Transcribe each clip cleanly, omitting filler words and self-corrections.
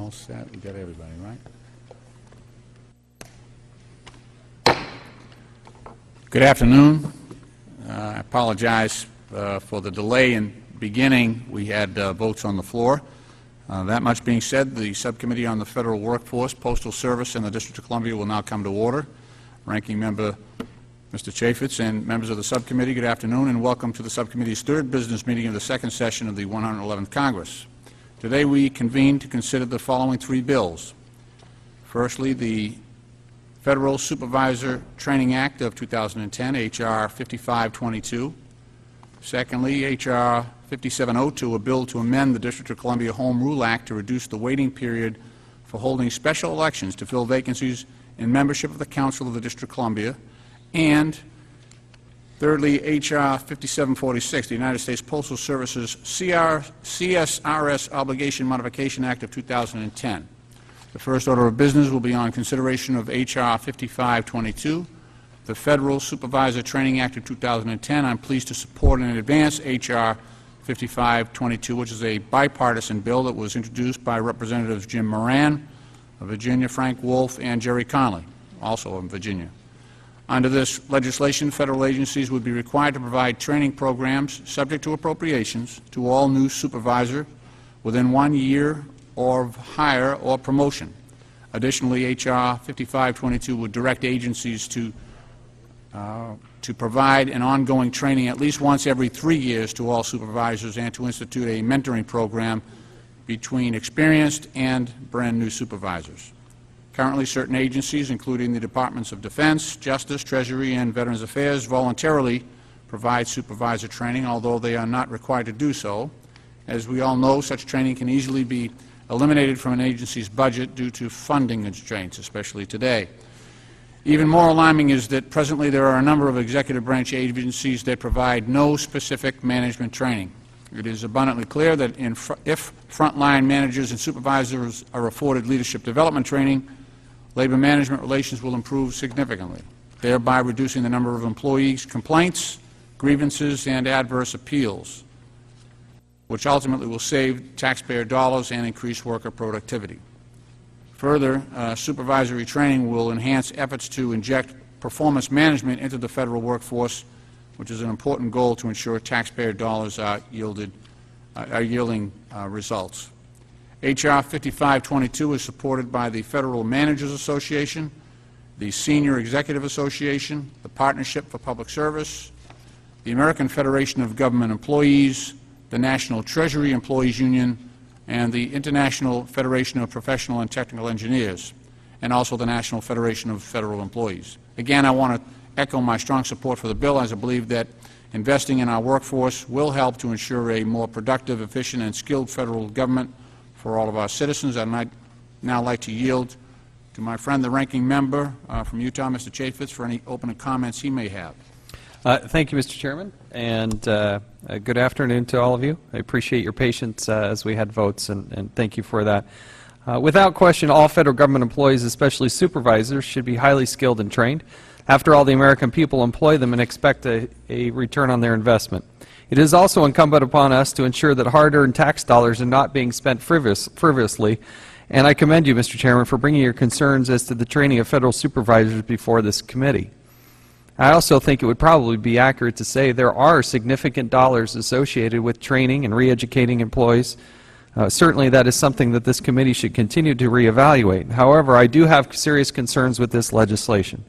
all set? We got everybody, right? Good afternoon. I apologize for the delay in beginning. We had votes on the floor. That much being said, the Subcommittee on the Federal Workforce, Postal Service, and the District of Columbia will now come to order. Ranking Member Mr. Chaffetz and members of the Subcommittee, good afternoon, and welcome to the Subcommittee's third business meeting of the second session of the 111th Congress. Today we convene to consider the following three bills. Firstly, the Federal Supervisor Training Act of 2010, H.R. 5522. Secondly, H.R. 5702, a bill to amend the District of Columbia Home Rule Act to reduce the waiting period for holding special elections to fill vacancies in membership of the Council of the District of Columbia. And thirdly, H.R. 5746, the United States Postal Service's CSRS Obligation Modification Act of 2010. The first order of business will be on consideration of H.R. 5522, the Federal Supervisor Training Act of 2010. I'm pleased to support in advance H.R. 5522, which is a bipartisan bill that was introduced by Representatives Jim Moran of Virginia, Frank Wolf, and Jerry Connolly, also of Virginia. Under this legislation, federal agencies would be required to provide training programs subject to appropriations to all new supervisor within 1 year or hire or promotion. Additionally, H.R. 5522 would direct agencies to provide an ongoing training at least once every 3 years to all supervisors and to institute a mentoring program between experienced and brand new supervisors. Currently, certain agencies, including the Departments of Defense, Justice, Treasury, and Veterans Affairs, voluntarily provide supervisor training, although they are not required to do so. As we all know, such training can easily be eliminated from an agency's budget due to funding constraints, especially today. Even more alarming is that presently there are a number of executive branch agencies that provide no specific management training. It is abundantly clear that if frontline managers and supervisors are afforded leadership development training, labor management relations will improve significantly, thereby reducing the number of employees' complaints, grievances, and adverse appeals, which ultimately will save taxpayer dollars and increase worker productivity. Further, supervisory training will enhance efforts to inject performance management into the federal workforce, which is an important goal to ensure taxpayer dollars are yielding results. H.R. 5522 is supported by the Federal Managers Association, the Senior Executive Association, the Partnership for Public Service, the American Federation of Government Employees, the National Treasury Employees Union, and the International Federation of Professional and Technical Engineers, and also the National Federation of Federal Employees. Again, I want to echo my strong support for the bill, as I believe that investing in our workforce will help to ensure a more productive, efficient, and skilled federal government for all of our citizens. I'd now like to yield to my friend, the ranking member from Utah, Mr. Chaffetz, for any opening comments he may have. Thank you, Mr. Chairman, and good afternoon to all of you. I appreciate your patience as we had votes, and thank you for that. Without question, all federal government employees, especially supervisors, should be highly skilled and trained. After all, the American people employ them and expect a return on their investment. It is also incumbent upon us to ensure that hard-earned tax dollars are not being spent frivolously, and I commend you, Mr. Chairman, for bringing your concerns as to the training of federal supervisors before this committee. I also think it would probably be accurate to say there are significant dollars associated with training and re-educating employees. Certainly that is something that this committee should continue to reevaluate. However, I do have serious concerns with this legislation.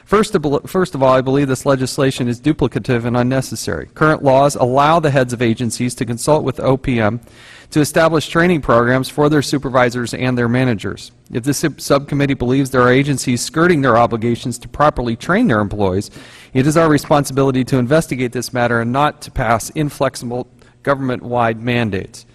First of all, I believe this legislation is duplicative and unnecessary. Current laws allow the heads of agencies to consult with OPM to establish training programs for their supervisors and their managers. If this subcommittee believes there are agencies skirting their obligations to properly train their employees, it is our responsibility to investigate this matter and not to pass inflexible government-wide mandates.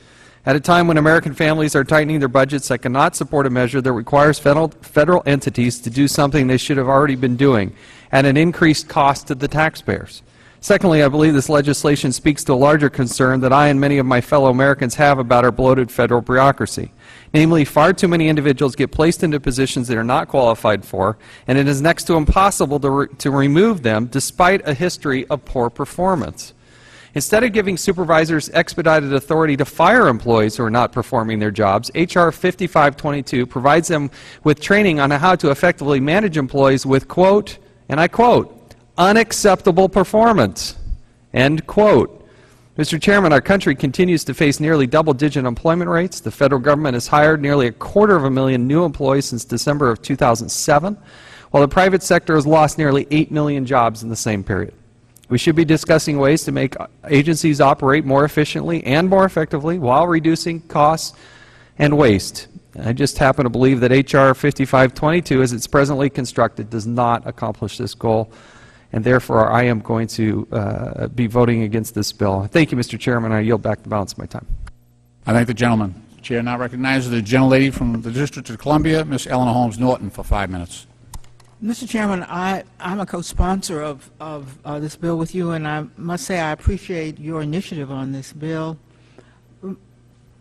At a time when American families are tightening their budgets, I cannot support a measure that requires federal entities to do something they should have already been doing at an increased cost to the taxpayers. Secondly, I believe this legislation speaks to a larger concern that I and many of my fellow Americans have about our bloated federal bureaucracy. Namely, far too many individuals get placed into positions they are not qualified for, and it is next to impossible to remove them despite a history of poor performance. Instead of giving supervisors expedited authority to fire employees who are not performing their jobs, H.R. 5522 provides them with training on how to effectively manage employees with, quote, and I quote, unacceptable performance, end quote. Mr. Chairman, our country continues to face nearly double-digit employment rates. The federal government has hired nearly 250,000 new employees since December of 2007, while the private sector has lost nearly 8 million jobs in the same period. We should be discussing ways to make agencies operate more efficiently and more effectively while reducing costs and waste. I just happen to believe that H.R. 5522, as it's presently constructed, does not accomplish this goal, and therefore I am going to be voting against this bill. Thank you, Mr. Chairman. I yield back the balance of my time. I thank the gentleman. The Chair now recognizes the gentlelady from the District of Columbia, Ms. Eleanor Holmes Norton, for 5 minutes. Mr. Chairman, I'm a co-sponsor of this bill with you, and I must say I appreciate your initiative on this bill.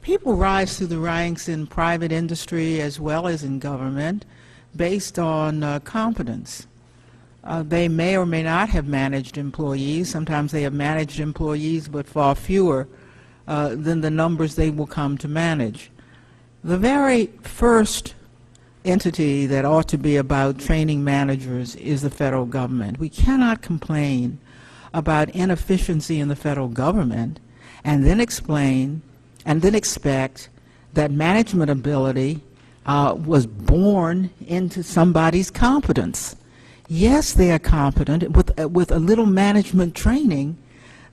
People rise through the ranks in private industry as well as in government based on competence. They may or may not have managed employees. Sometimes they have managed employees, but far fewer than the numbers they will come to manage. The very first entity that ought to be about training managers is the federal government. We cannot complain about inefficiency in the federal government and then explain and then expect that management ability was born into somebody's competence. Yes, they are competent. With a little management training,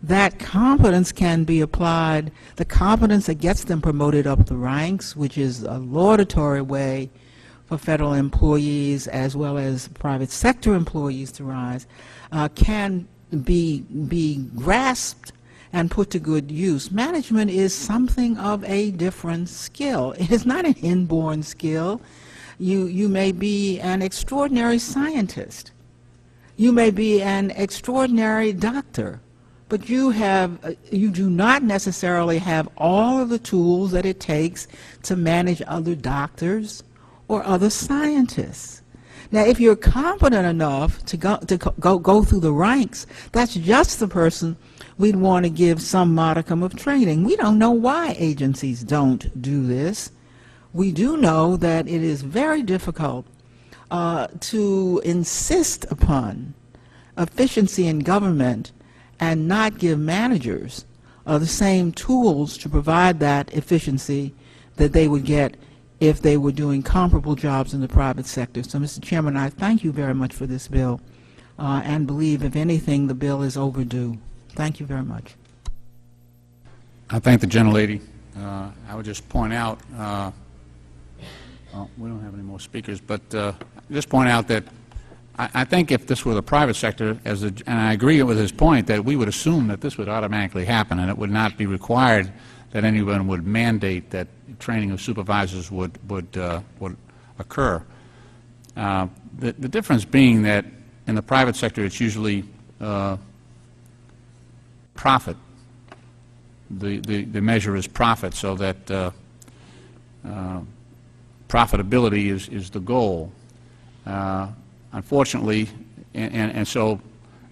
that competence can be applied, the competence that gets them promoted up the ranks, which is a laudatory way for federal employees as well as private sector employees to rise, can be grasped and put to good use. Management is something of a different skill. It is not an inborn skill. You may be an extraordinary scientist. You may be an extraordinary doctor, but you do not necessarily have all of the tools that it takes to manage other doctors or other scientists. Now, if you're competent enough to go through the ranks, that's just the person we'd want to give some modicum of training. We don't know why agencies don't do this. We do know that it is very difficult to insist upon efficiency in government and not give managers the same tools to provide that efficiency that they would get if they were doing comparable jobs in the private sector. So, Mr. Chairman, I thank you very much for this bill and believe, if anything, the bill is overdue. Thank you very much. I thank the gentlelady. I would just point out, well, we don't have any more speakers, but just point out that I think if this were the private sector, and I agree with his point, that we would assume that this would automatically happen and it would not be required that anyone would mandate that training of supervisors would occur. The difference being that in the private sector it's usually profit. The measure is profit, so that profitability is the goal. Unfortunately, and so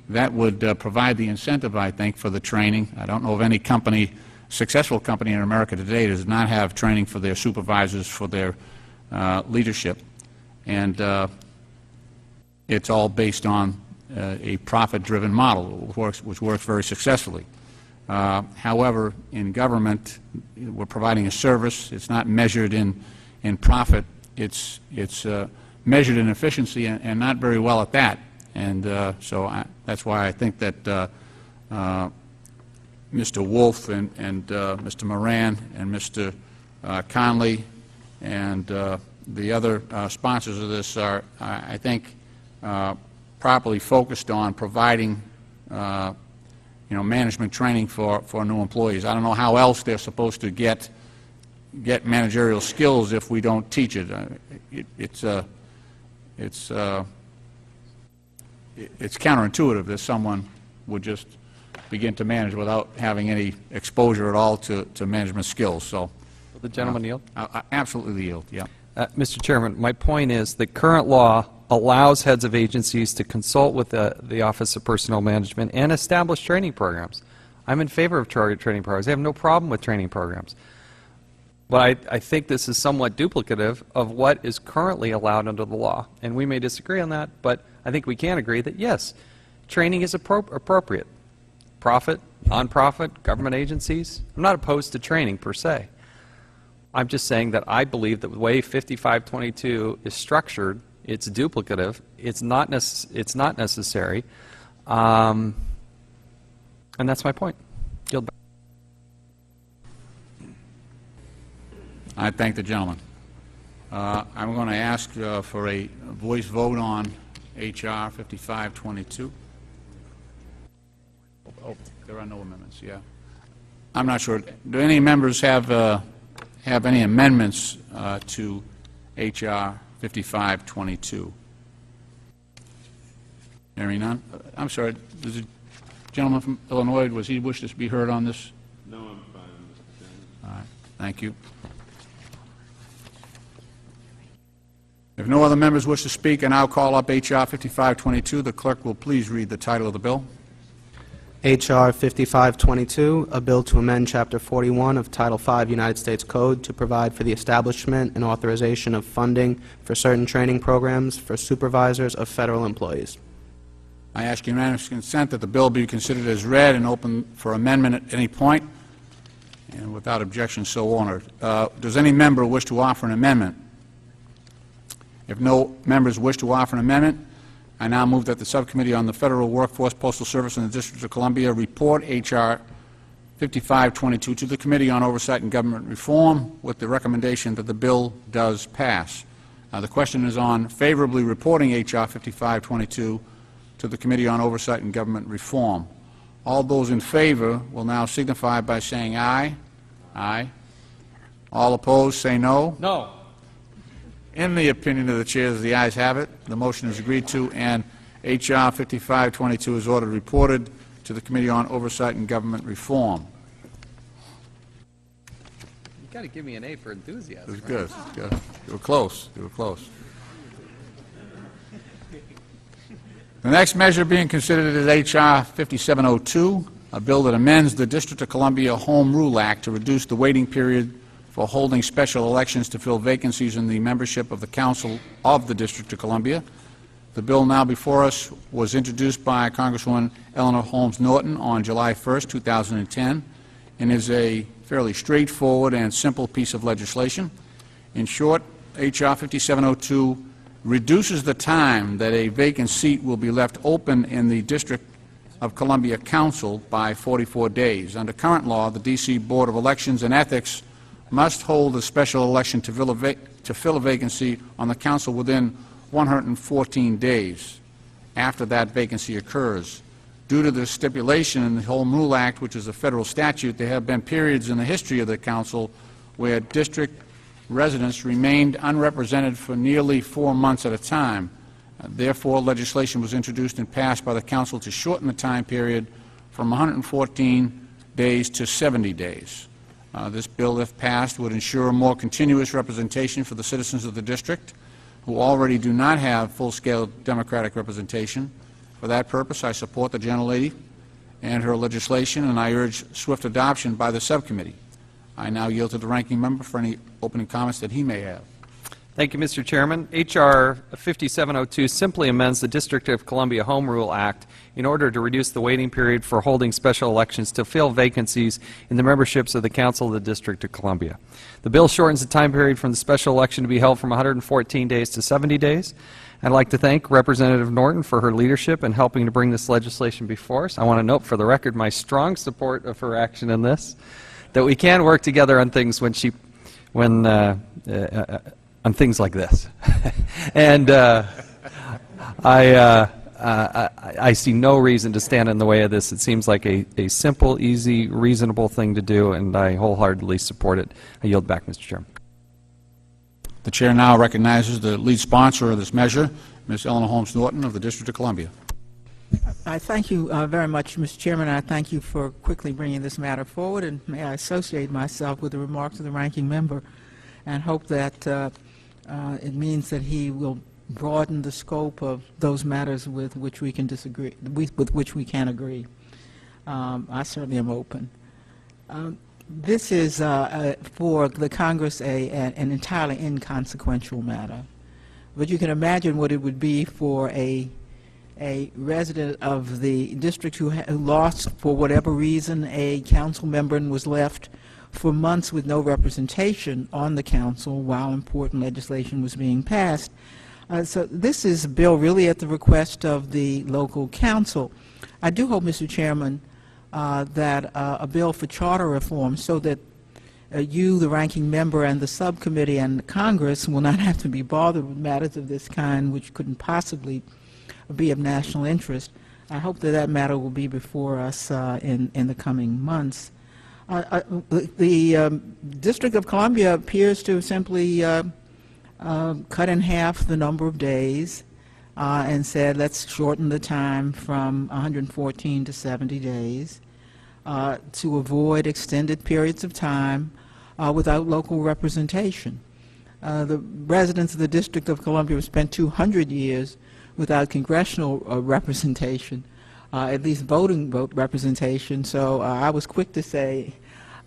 that would provide the incentive, I think, for the training. I don't know of any company, successful company in America today, that does not have training for their supervisors, for their leadership, and it's all based on a profit-driven model, which works very successfully. However, in government, we're providing a service. It's not measured in profit. It's measured in efficiency, and not very well at that. And so that's why I think that Mr. Wolf and Mr. Moran and Mr. Conley and the other sponsors of this are, I think, properly focused on providing management training for new employees. I don't know how else they're supposed to get managerial skills if we don't teach it. It's counterintuitive that someone would just begin to manage without having any exposure at all to management skills. So, will the gentleman yield? I absolutely yield. Yeah. Mr. Chairman, my point is that current law allows heads of agencies to consult with the Office of Personnel Management and establish training programs. I'm in favor of training programs. I have no problem with training programs. But I think this is somewhat duplicative of what is currently allowed under the law. And we may disagree on that, but I think we can agree that, yes, training is appropriate. Profit, nonprofit, government agencies. I'm not opposed to training per se. I'm just saying that I believe that the way 5522 is structured, it's duplicative, it's not necessary, and that's my point. Yield back. I thank the gentleman. I'm going to ask for a voice vote on H.R. 5522. Oh, there are no amendments, yeah. I'm not sure. Do any members have any amendments to H.R. 5522? Hearing none. I'm sorry, does the gentleman from Illinois, was he wish to be heard on this? No, I'm fine, Mr. Chairman. All right, thank you. If no other members wish to speak, I now call up H.R. 5522. The clerk will please read the title of the bill. H.R. 5522, a bill to amend Chapter 41 of Title V United States Code to provide for the establishment and authorization of funding for certain training programs for supervisors of federal employees. I ask unanimous consent that the bill be considered as read and open for amendment at any point, and without objection so ordered. Does any member wish to offer an amendment? If no members wish to offer an amendment, I now move that the Subcommittee on the Federal Workforce, Postal Service, and the District of Columbia report H.R. 5522 to the Committee on Oversight and Government Reform with the recommendation that the bill does pass. The question is on favorably reporting H.R. 5522 to the Committee on Oversight and Government Reform. All those in favor will now signify by saying aye. Aye. All opposed say no. No. In the opinion of the chairs, the ayes have it. The motion is agreed to, and H.R. 5522 is ordered reported to the Committee on Oversight and Government Reform. You've got to give me an A for enthusiasm. It was good. It was good. You were close. You were close. The next measure being considered is H.R. 5702, a bill that amends the District of Columbia Home Rule Act to reduce the waiting period for holding special elections to fill vacancies in the membership of the Council of the District of Columbia. The bill now before us was introduced by Congresswoman Eleanor Holmes Norton on July 1st, 2010, and is a fairly straightforward and simple piece of legislation. In short, H.R. 5702 reduces the time that a vacant seat will be left open in the District of Columbia Council by 44 days. Under current law, the D.C. Board of Elections and Ethics must hold a special election to fill a vacancy on the Council within 114 days after that vacancy occurs. Due to the stipulation in the Home Rule Act, which is a federal statute, there have been periods in the history of the Council where district residents remained unrepresented for nearly 4 months at a time. Therefore, legislation was introduced and passed by the Council to shorten the time period from 114 days to 70 days. This bill, if passed, would ensure more continuous representation for the citizens of the district who already do not have full-scale Democratic representation. For that purpose, I support the gentlelady and her legislation, and I urge swift adoption by the subcommittee. I now yield to the ranking member for any opening comments that he may have. Thank you, Mr. Chairman. H.R. 5702 simply amends the District of Columbia Home Rule Act in order to reduce the waiting period for holding special elections to fill vacancies in the memberships of the Council of the District of Columbia. The bill shortens the time period from the special election to be held from 114 days to 70 days. I'd like to thank Representative Norton for her leadership in helping to bring this legislation before us. I want to note for the record my strong support of her action in this, that we can work together on things on things like this. And I see no reason to stand in the way of this. It seems like a simple, easy, reasonable thing to do, and I wholeheartedly support it. I yield back, Mr. Chairman. The Chair now recognizes the lead sponsor of this measure, Ms. Eleanor Holmes Norton of the District of Columbia. I thank you very much, Mr. Chairman. I thank you for quickly bringing this matter forward, and may I associate myself with the remarks of the ranking member and hope that it means that he will broaden the scope of those matters with which we can disagree, with which we can agree. I certainly am open. This is for the Congress an entirely inconsequential matter, but you can imagine what it would be for a resident of the district who lost, for whatever reason, a council member and was left for months with no representation on the council while important legislation was being passed. So this is a bill really at the request of the local council. I do hope, Mr. Chairman, that a bill for charter reform, so that you, the ranking member, and the subcommittee and the Congress will not have to be bothered with matters of this kind which couldn't possibly be of national interest. I hope that that matter will be before us in the coming months. The District of Columbia appears to simply cut in half the number of days and said, let's shorten the time from 114 to 70 days to avoid extended periods of time without local representation. The residents of the District of Columbia have spent 200 years without congressional representation, at least vote representation. So I was quick to say,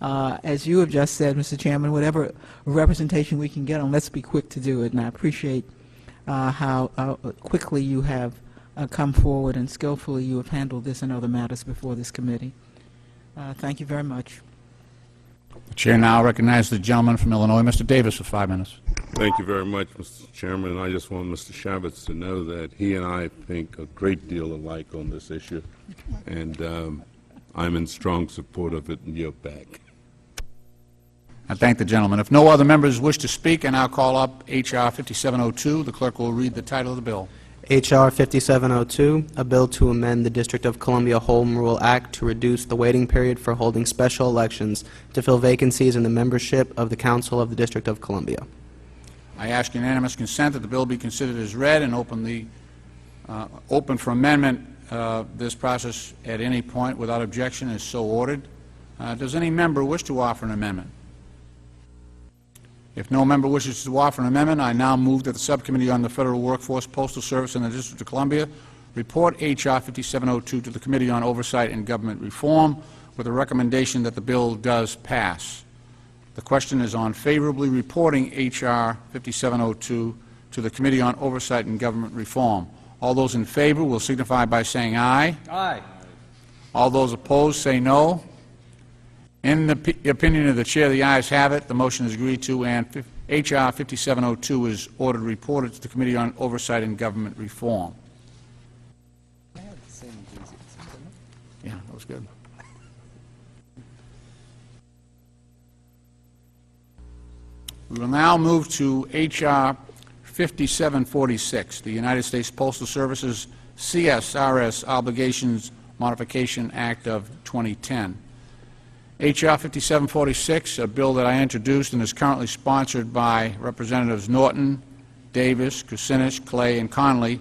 as you have just said, Mr. Chairman, whatever representation we can get on, let's be quick to do it. And I appreciate how quickly you have come forward and skillfully you have handled this and other matters before this committee. Thank you very much. The chair now recognizes the gentleman from Illinois, Mr. Davis, for 5 minutes. Thank you very much, Mr. Chairman. And I just want Mr. Shavitz to know that he and I think a great deal alike on this issue, and I'm in strong support of it and yield back. I thank the gentleman. If no other members wish to speak, I now call up H.R. 5702. The clerk will read the title of the bill. H.R. 5702, a bill to amend the District of Columbia Home Rule Act to reduce the waiting period for holding special elections to fill vacancies in the membership of the Council of the District of Columbia. I ask unanimous consent that the bill be considered as read and open for amendment. This process at any point without objection is so ordered. Does any member wish to offer an amendment? If no member wishes to offer an amendment, I now move that the Subcommittee on the Federal Workforce, Postal Service, and the District of Columbia report H.R. 5702 to the Committee on Oversight and Government Reform with a recommendation that the bill does pass. The question is on favorably reporting H.R. 5702 to the Committee on Oversight and Government Reform. All those in favor will signify by saying aye. Aye. All those opposed say no. In the opinion of the chair, the ayes have it. The motion is agreed to, and H.R. 5702 is ordered reported to the Committee on Oversight and Government Reform. Yeah, that was good. We will now move to H.R. 5746, the United States Postal Service's CSRS Obligations Modification Act of 2010. H.R. 5746, a bill that I introduced and is currently sponsored by Representatives Norton, Davis, Kucinich, Clay, and Conley,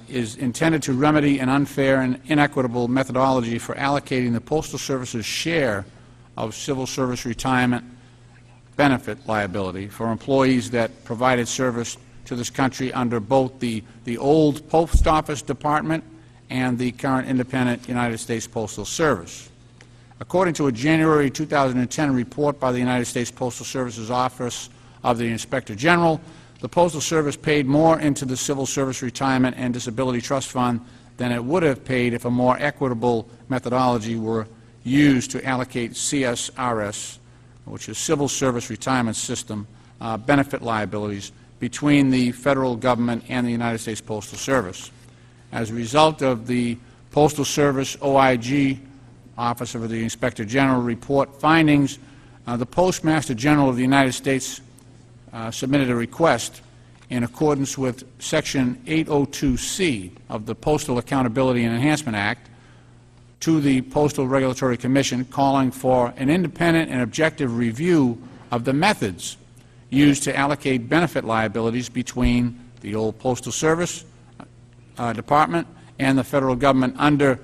is intended to remedy an unfair and inequitable methodology for allocating the Postal Service's share of civil service retirement benefit liability for employees that provided service to this country under both the old Post Office Department and the current independent United States Postal Service. According to a January 2010 report by the United States Postal Service's Office of the Inspector General, the Postal Service paid more into the Civil Service Retirement and Disability Trust Fund than it would have paid if a more equitable methodology were used to allocate CSRS, which is Civil Service Retirement System, benefit liabilities between the federal government and the United States Postal Service. As a result of the Postal Service OIG, Office of the Inspector General, report findings, the Postmaster General of the United States submitted a request in accordance with Section 802C of the Postal Accountability and Enhancement Act to the Postal Regulatory Commission, calling for an independent and objective review of the methods used to allocate benefit liabilities between the old Postal Service Department and the federal government under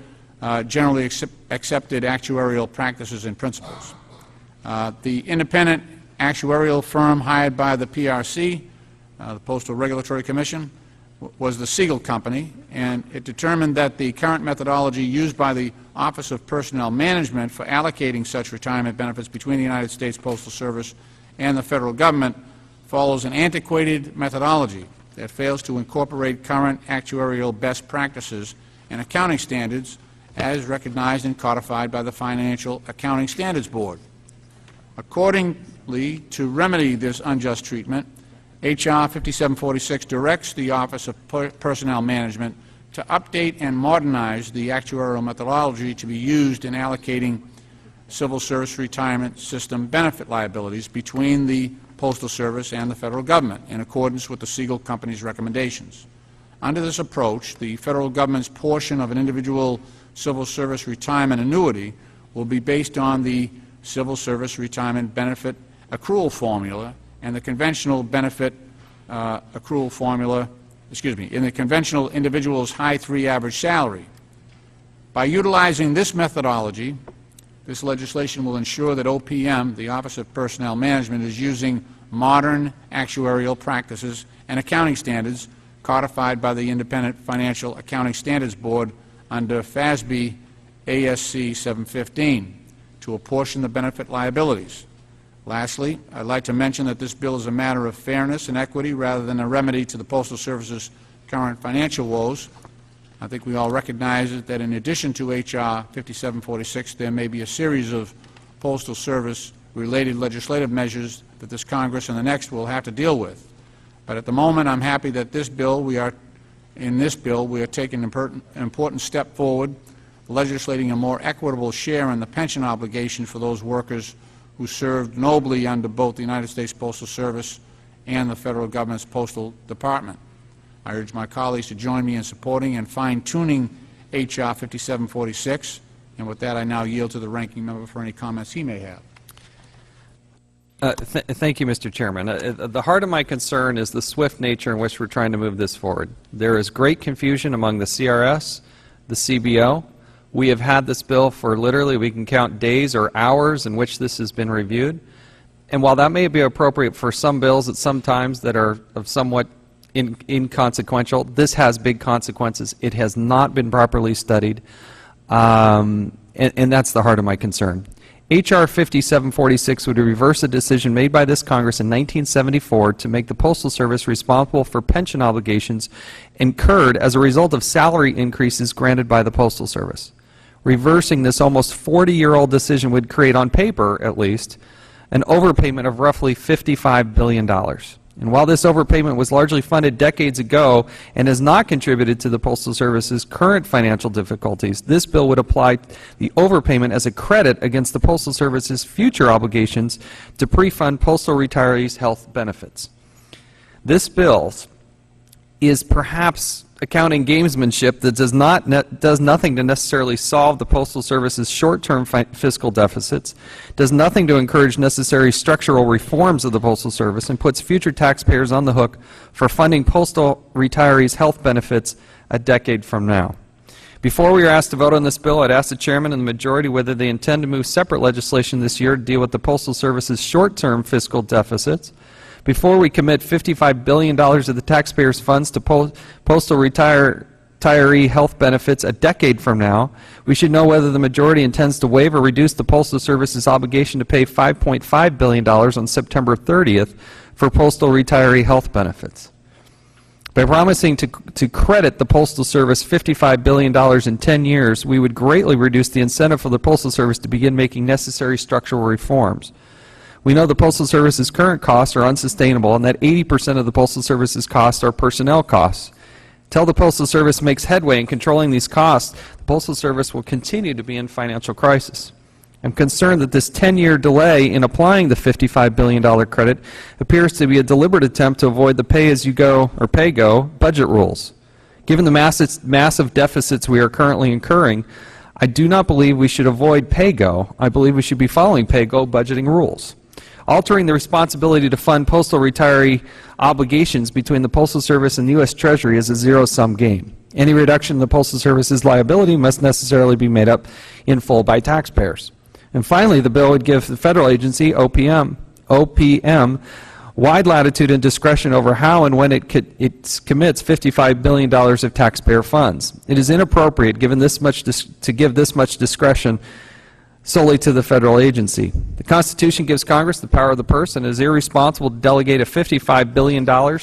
generally accepted actuarial practices and principles. The independent actuarial firm hired by the PRC, the Postal Regulatory Commission, was the Siegel Company, and it determined that the current methodology used by the Office of Personnel Management for allocating such retirement benefits between the United States Postal Service and the federal government follows an antiquated methodology that fails to incorporate current actuarial best practices and accounting standards as recognized and codified by the Financial Accounting Standards Board. Accordingly, to remedy this unjust treatment, H.R. 5746 directs the Office of Personnel Management to update and modernize the actuarial methodology to be used in allocating civil service retirement system benefit liabilities between the Postal Service and the federal government in accordance with the Siegel Company's recommendations. Under this approach, the federal government's portion of an individual civil service retirement annuity will be based on the Civil Service Retirement Benefit Accrual Formula and the conventional benefit accrual formula, in the conventional individual's high 3 average salary. By utilizing this methodology, this legislation will ensure that OPM, the Office of Personnel Management, is using modern actuarial practices and accounting standards codified by the Independent Financial Accounting Standards Board under FASB ASC 715 to apportion the benefit liabilities. Lastly, I'd like to mention that this bill is a matter of fairness and equity rather than a remedy to the Postal Service's current financial woes. I think we all recognize that in addition to H.R. 5746, there may be a series of Postal Service-related legislative measures that this Congress and the next will have to deal with. But at the moment, I'm happy that in this bill we are taking an important step forward, legislating a more equitable share in the pension obligation for those workers who served nobly under both the United States Postal Service and the federal government's Postal Department. I urge my colleagues to join me in supporting and fine-tuning H.R. 5746, and with that I now yield to the ranking member for any comments he may have. Thank you, Mr. Chairman. The heart of my concern is the swift nature in which we're trying to move this forward. There is great confusion among the CRS, the CBO. We have had this bill for literally, we can count days or hours in which this has been reviewed. And while that may be appropriate for some bills at some times that are of somewhat inconsequential, this has big consequences. It has not been properly studied, and that's the heart of my concern. H.R. 5746 would reverse a decision made by this Congress in 1974 to make the Postal Service responsible for pension obligations incurred as a result of salary increases granted by the Postal Service. Reversing this almost 40-year-old decision would create, on paper at least, an overpayment of roughly $55 billion. And while this overpayment was largely funded decades ago and has not contributed to the Postal Service's current financial difficulties, this bill would apply the overpayment as a credit against the Postal Service's future obligations to pre-fund postal retirees' health benefits. This bill is perhaps accounting gamesmanship that does nothing to necessarily solve the Postal Service's short-term fiscal deficits, does nothing to encourage necessary structural reforms of the Postal Service, and puts future taxpayers on the hook for funding postal retirees' health benefits a decade from now. Before we are asked to vote on this bill, I'd ask the Chairman and the majority whether they intend to move separate legislation this year to deal with the Postal Service's short-term fiscal deficits. Before we commit $55 billion of the taxpayers' funds to postal retiree health benefits a decade from now, we should know whether the majority intends to waive or reduce the Postal Service's obligation to pay $5.5 billion on September 30th for postal retiree health benefits. By promising to credit the Postal Service $55 billion in 10 years, we would greatly reduce the incentive for the Postal Service to begin making necessary structural reforms. We know the Postal Service's current costs are unsustainable and that 80% of the Postal Service's costs are personnel costs. Until the Postal Service makes headway in controlling these costs, the Postal Service will continue to be in financial crisis. I'm concerned that this 10-year delay in applying the $55 billion credit appears to be a deliberate attempt to avoid the pay-as-you-go or pay-go budget rules. Given the massive deficits we are currently incurring, I do not believe we should avoid pay-go. I believe we should be following pay-go budgeting rules. Altering the responsibility to fund postal retiree obligations between the Postal Service and the U.S. Treasury is a zero-sum game. Any reduction in the Postal Service's liability must necessarily be made up in full by taxpayers. And finally, the bill would give the federal agency, OPM, wide latitude and discretion over how and when it commits $55 billion of taxpayer funds. It is inappropriate given this much to give this much discretion solely to the federal agency. The Constitution gives Congress the power of the purse, and it is irresponsible to delegate a $55 billion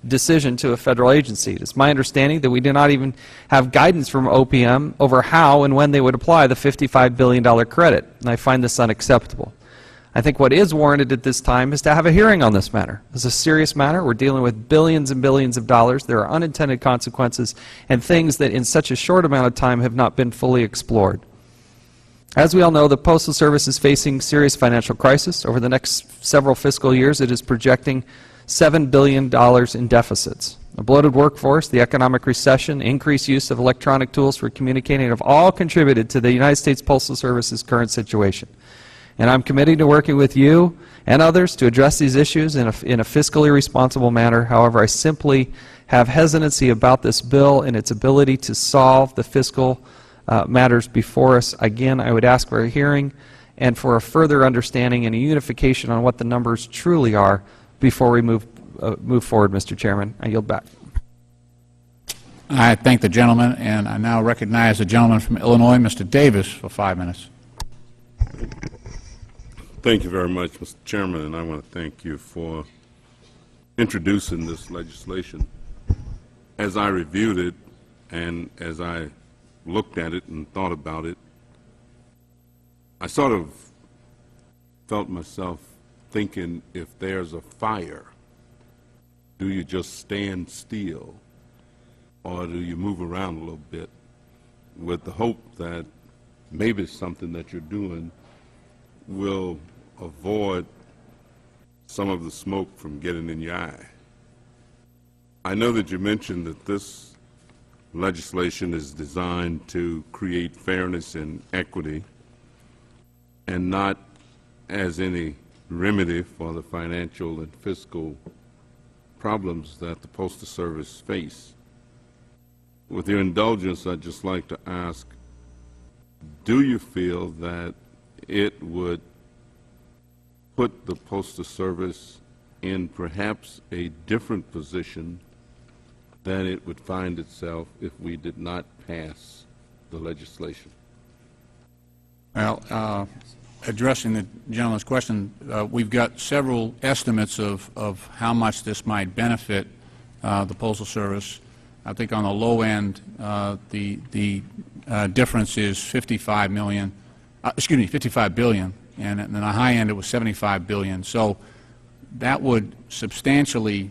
decision to a federal agency. It is my understanding that we do not even have guidance from OPM over how and when they would apply the $55 billion credit, and I find this unacceptable. I think what is warranted at this time is to have a hearing on this matter. This is a serious matter. We're dealing with billions and billions of dollars. There are unintended consequences and things that in such a short amount of time have not been fully explored. As we all know, the Postal Service is facing serious financial crisis. Over the next several fiscal years, it is projecting $7 billion in deficits. A bloated workforce, the economic recession, increased use of electronic tools for communicating have all contributed to the United States Postal Service's current situation. And I'm committed to working with you and others to address these issues in a fiscally responsible manner. However, I simply have hesitancy about this bill and its ability to solve the fiscal matters before us. Again, I would ask for a hearing and for a further understanding and a unification on what the numbers truly are before we move forward, Mr. Chairman. I yield back. I thank the gentleman, and I now recognize the gentleman from Illinois, Mr. Davis, for 5 minutes. Thank you very much, Mr. Chairman, and I want to thank you for introducing this legislation. As I reviewed it and as I looked at it and thought about it, I sort of felt myself thinking, if there's a fire, do you just stand still or do you move around a little bit with the hope that maybe something that you're doing will avoid some of the smoke from getting in your eye? I know that you mentioned that this legislation is designed to create fairness and equity and not as any remedy for the financial and fiscal problems that the Postal Service face. With your indulgence, I'd just like to ask, do you feel that it would put the Postal Service in perhaps a different position than it would find itself if we did not pass the legislation? Well, addressing the gentleman's question, we've got several estimates of how much this might benefit the Postal Service. I think on the low end, the difference is $55 billion, and on the high end it was $75 billion. So that would substantially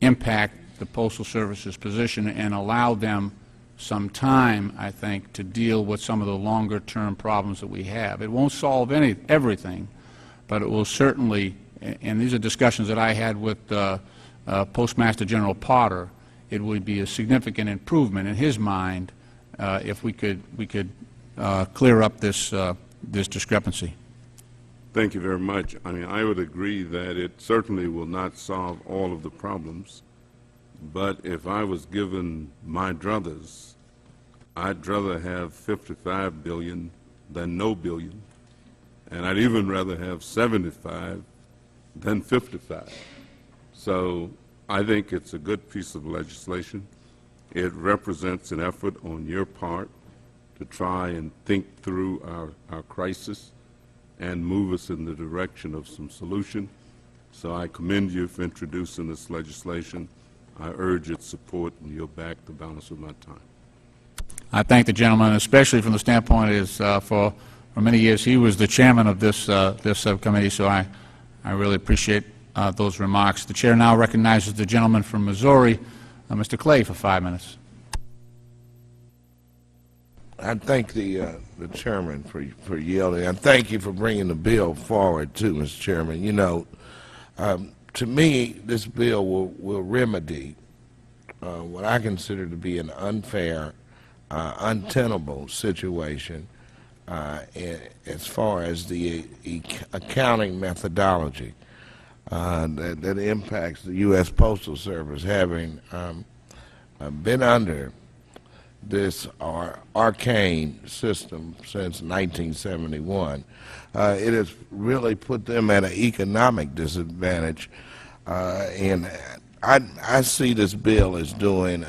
impact the Postal Service's position and allow them some time, I think, to deal with some of the longer-term problems that we have. It won't solve everything, but it will certainly, and these are discussions that I had with Postmaster General Potter, it would be a significant improvement in his mind if we could clear up this discrepancy. Thank you very much. I mean, I would agree that it certainly will not solve all of the problems, but if I was given my druthers, I'd rather have $55 billion than no billion, and I'd even rather have 75 than 55. So I think it's a good piece of legislation. It represents an effort on your part to try and think through our crisis and move us in the direction of some solution. So I commend you for introducing this legislation. I urge its support and yield back the balance of my time. I thank the gentleman, especially from the standpoint is for many years he was the chairman of this subcommittee, so I really appreciate those remarks. The chair now recognizes the gentleman from Missouri, Mr. Clay, for 5 minutes. I thank the chairman for yielding. And thank you for bringing the bill forward, too, Mr. Chairman. You know, to me, this bill will remedy what I consider to be an unfair, untenable situation as far as the accounting methodology that impacts the U.S. Postal Service, having been under this arcane system since 1971. It has really put them at an economic disadvantage, and I see this bill as doing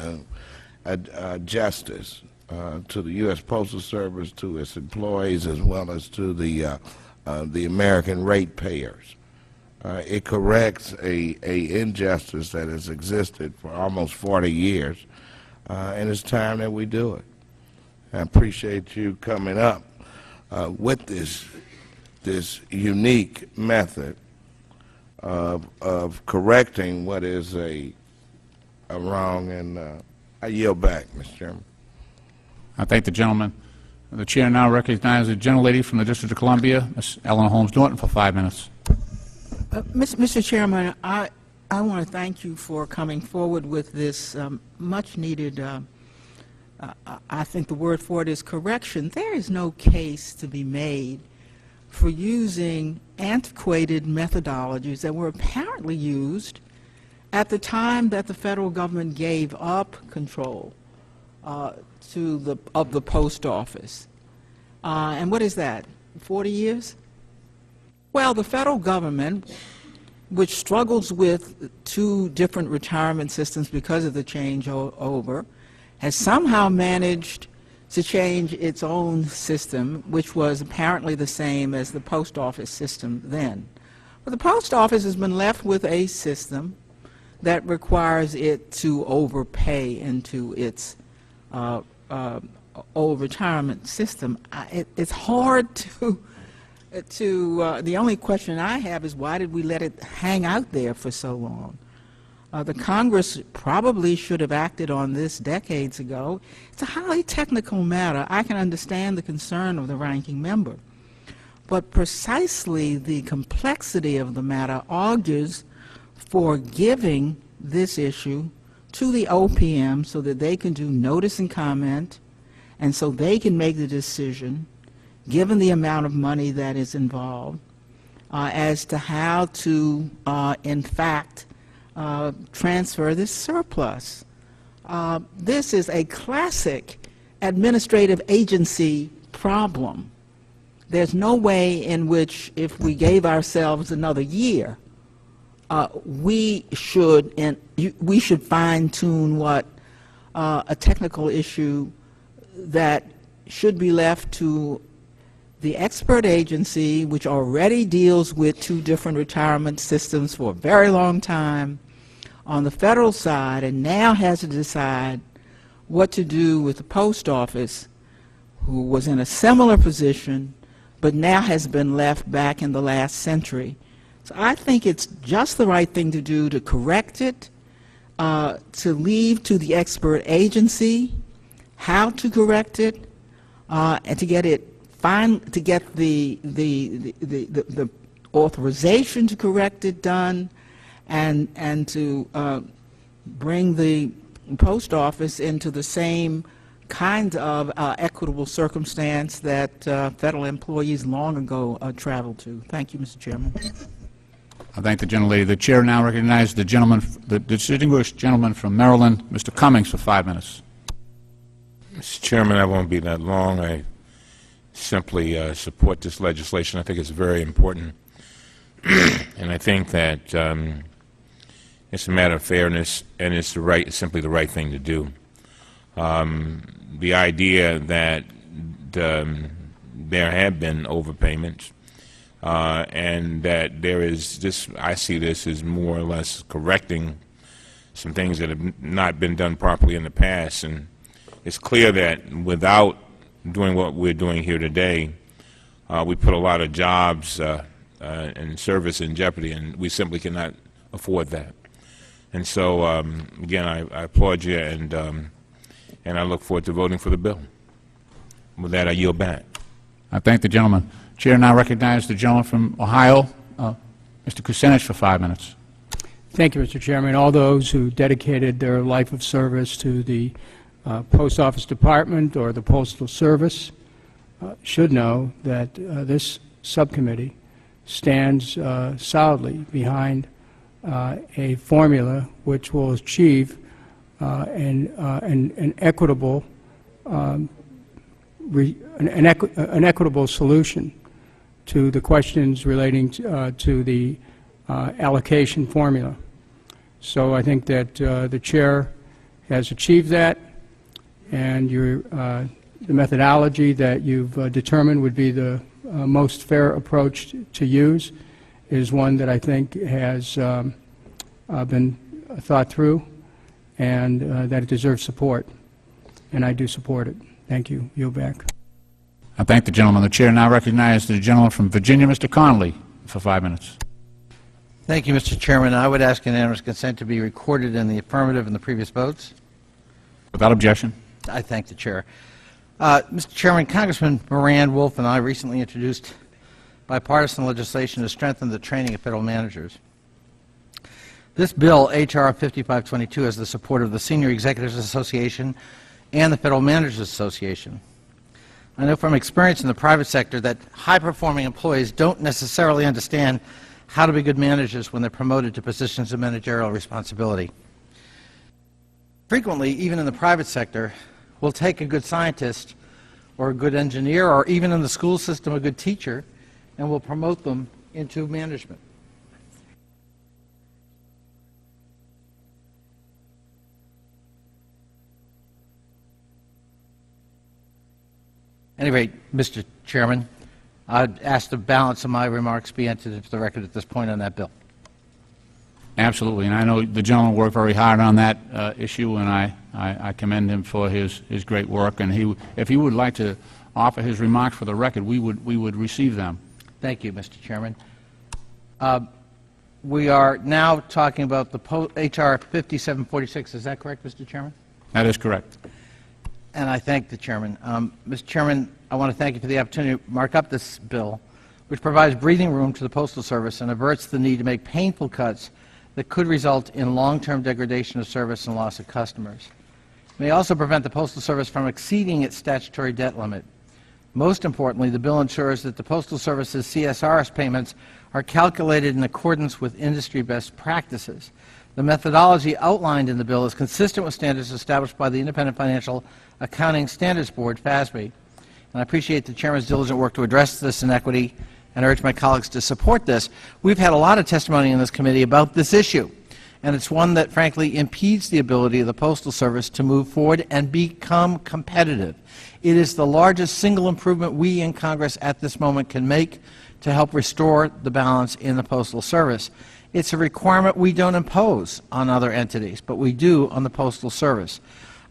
a justice to the U.S. Postal Service, to its employees, as well as to the American ratepayers. It corrects a injustice that has existed for almost 40 years, and it's time that we do it. I appreciate you coming up with this unique method of correcting what is a wrong, and I yield back, Mr. Chairman. I thank the gentleman. The chair now recognizes the gentlelady from the District of Columbia, Ms. Eleanor Holmes Norton, for 5 minutes. Mr. Chairman, I want to thank you for coming forward with this much needed, I think the word for it is correction. There is no case to be made for using antiquated methodologies that were apparently used at the time that the federal government gave up control of the post office. And what is that, 40 years? Well, the federal government, which struggles with two different retirement systems because of the changeover, has somehow managed to change its own system, which was apparently the same as the post office system then. But the post office has been left with a system that requires it to overpay into its old retirement system. It's hard to the only question I have is, why did we let it hang out there for so long? The Congress probably should have acted on this decades ago. It's a highly technical matter. I can understand the concern of the ranking member, but precisely the complexity of the matter argues for giving this issue to the OPM so that they can do notice and comment, and so they can make the decision, given the amount of money that is involved, as to how to, in fact, transfer this surplus. This is a classic administrative agency problem. There's no way in which, if we gave ourselves another year, we should fine-tune what a technical issue that should be left to the expert agency, which already deals with two different retirement systems for a very long time on the federal side, and now has to decide what to do with the post office, who was in a similar position but now has been left back in the last century. So I think it's just the right thing to do to correct it, to leave to the expert agency how to correct it, and to get the authorization to correct it done, and to bring the post office into the same kind of equitable circumstance that federal employees long ago traveled to. Thank you, Mr. Chairman. I thank the gentlelady. The chair now recognizes the gentleman, the distinguished gentleman from Maryland, Mr. Cummings, for 5 minutes. Mr. Chairman, I won't be that long. I simply support this legislation. I think it's very important, and I think that it's a matter of fairness, and it's simply the right thing to do. The idea that there have been overpayments, and that there is this, I see this as more or less correcting some things that have not been done properly in the past. And it's clear that without doing what we're doing here today, we put a lot of jobs and service in jeopardy, and we simply cannot afford that. And so, again, I applaud you, and I look forward to voting for the bill. With that, I yield back. I thank the gentleman. Chair now recognizes the gentleman from Ohio, Mr. Kucinich, for 5 minutes. Thank you, Mr. Chairman. All those who dedicated their life of service to the Post Office Department or the Postal Service should know that this subcommittee stands solidly behind a formula which will achieve an equitable an equitable solution to the questions relating to the allocation formula. So I think that the chair has achieved that, and the methodology that you've determined would be the most fair approach to use is one that I think has been thought through, and that it deserves support, and I do support it. Thank you. Yield back. I thank the gentleman. The chair now recognizes the gentleman from Virginia, Mr. Connolly, for 5 minutes. Thank you, Mr. Chairman. I would ask unanimous consent to be recorded in the affirmative in the previous votes. Without objection. I thank the chair. Mr. Chairman, Congressman Moran, Wolf, and I recently introduced bipartisan legislation to strengthen the training of federal managers. This bill, H.R. 5522, has the support of the Senior Executives Association and the Federal Managers Association. I know from experience in the private sector that high-performing employees don't necessarily understand how to be good managers when they're promoted to positions of managerial responsibility. Frequently, even in the private sector, we'll take a good scientist or a good engineer, or even in the school system a good teacher, and we'll promote them into management. At any rate, Mr. Chairman, I'd ask the balance of my remarks be entered into the record at this point on that bill. Absolutely, and I know the gentleman worked very hard on that issue, and I commend him for his great work. And if he would like to offer his remarks for the record, we would receive them. Thank you, Mr. Chairman. We are now talking about the H.R. 5746. Is that correct, Mr. Chairman? That is correct. And I thank the Chairman. Mr. Chairman, I want to thank you for the opportunity to mark up this bill, which provides breathing room to the Postal Service and averts the need to make painful cuts that could result in long-term degradation of service and loss of customers. It may also prevent the Postal Service from exceeding its statutory debt limit. Most importantly, the bill ensures that the Postal Service's CSRS payments are calculated in accordance with industry best practices. The methodology outlined in the bill is consistent with standards established by the Independent Financial Accounting Standards Board, FASB. And I appreciate the Chairman's diligent work to address this inequity and urge my colleagues to support this. We've had a lot of testimony in this committee about this issue, and it's one that, frankly, impedes the ability of the Postal Service to move forward and become competitive. It is the largest single improvement we in Congress at this moment can make to help restore the balance in the Postal Service. It's a requirement we don't impose on other entities, but we do on the Postal Service.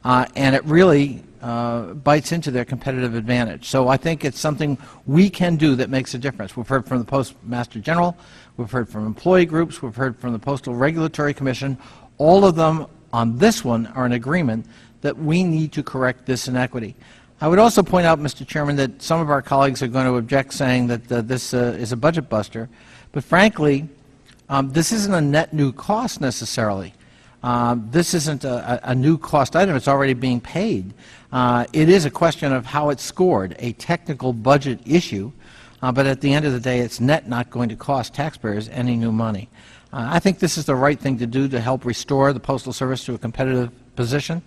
And it really bites into their competitive advantage. So I think it's something we can do that makes a difference. We've heard from the Postmaster General, we've heard from employee groups, we've heard from the Postal Regulatory Commission. All of them on this one are in agreement that we need to correct this inequity. I would also point out, Mr. Chairman, that some of our colleagues are going to object, saying that this is a budget buster. But frankly, this isn't a net new cost necessarily. This isn't a new cost item. It's already being paid. It is a question of how it's scored, a technical budget issue, but at the end of the day, it's not going to cost taxpayers any new money. I think this is the right thing to do to help restore the Postal Service to a competitive position,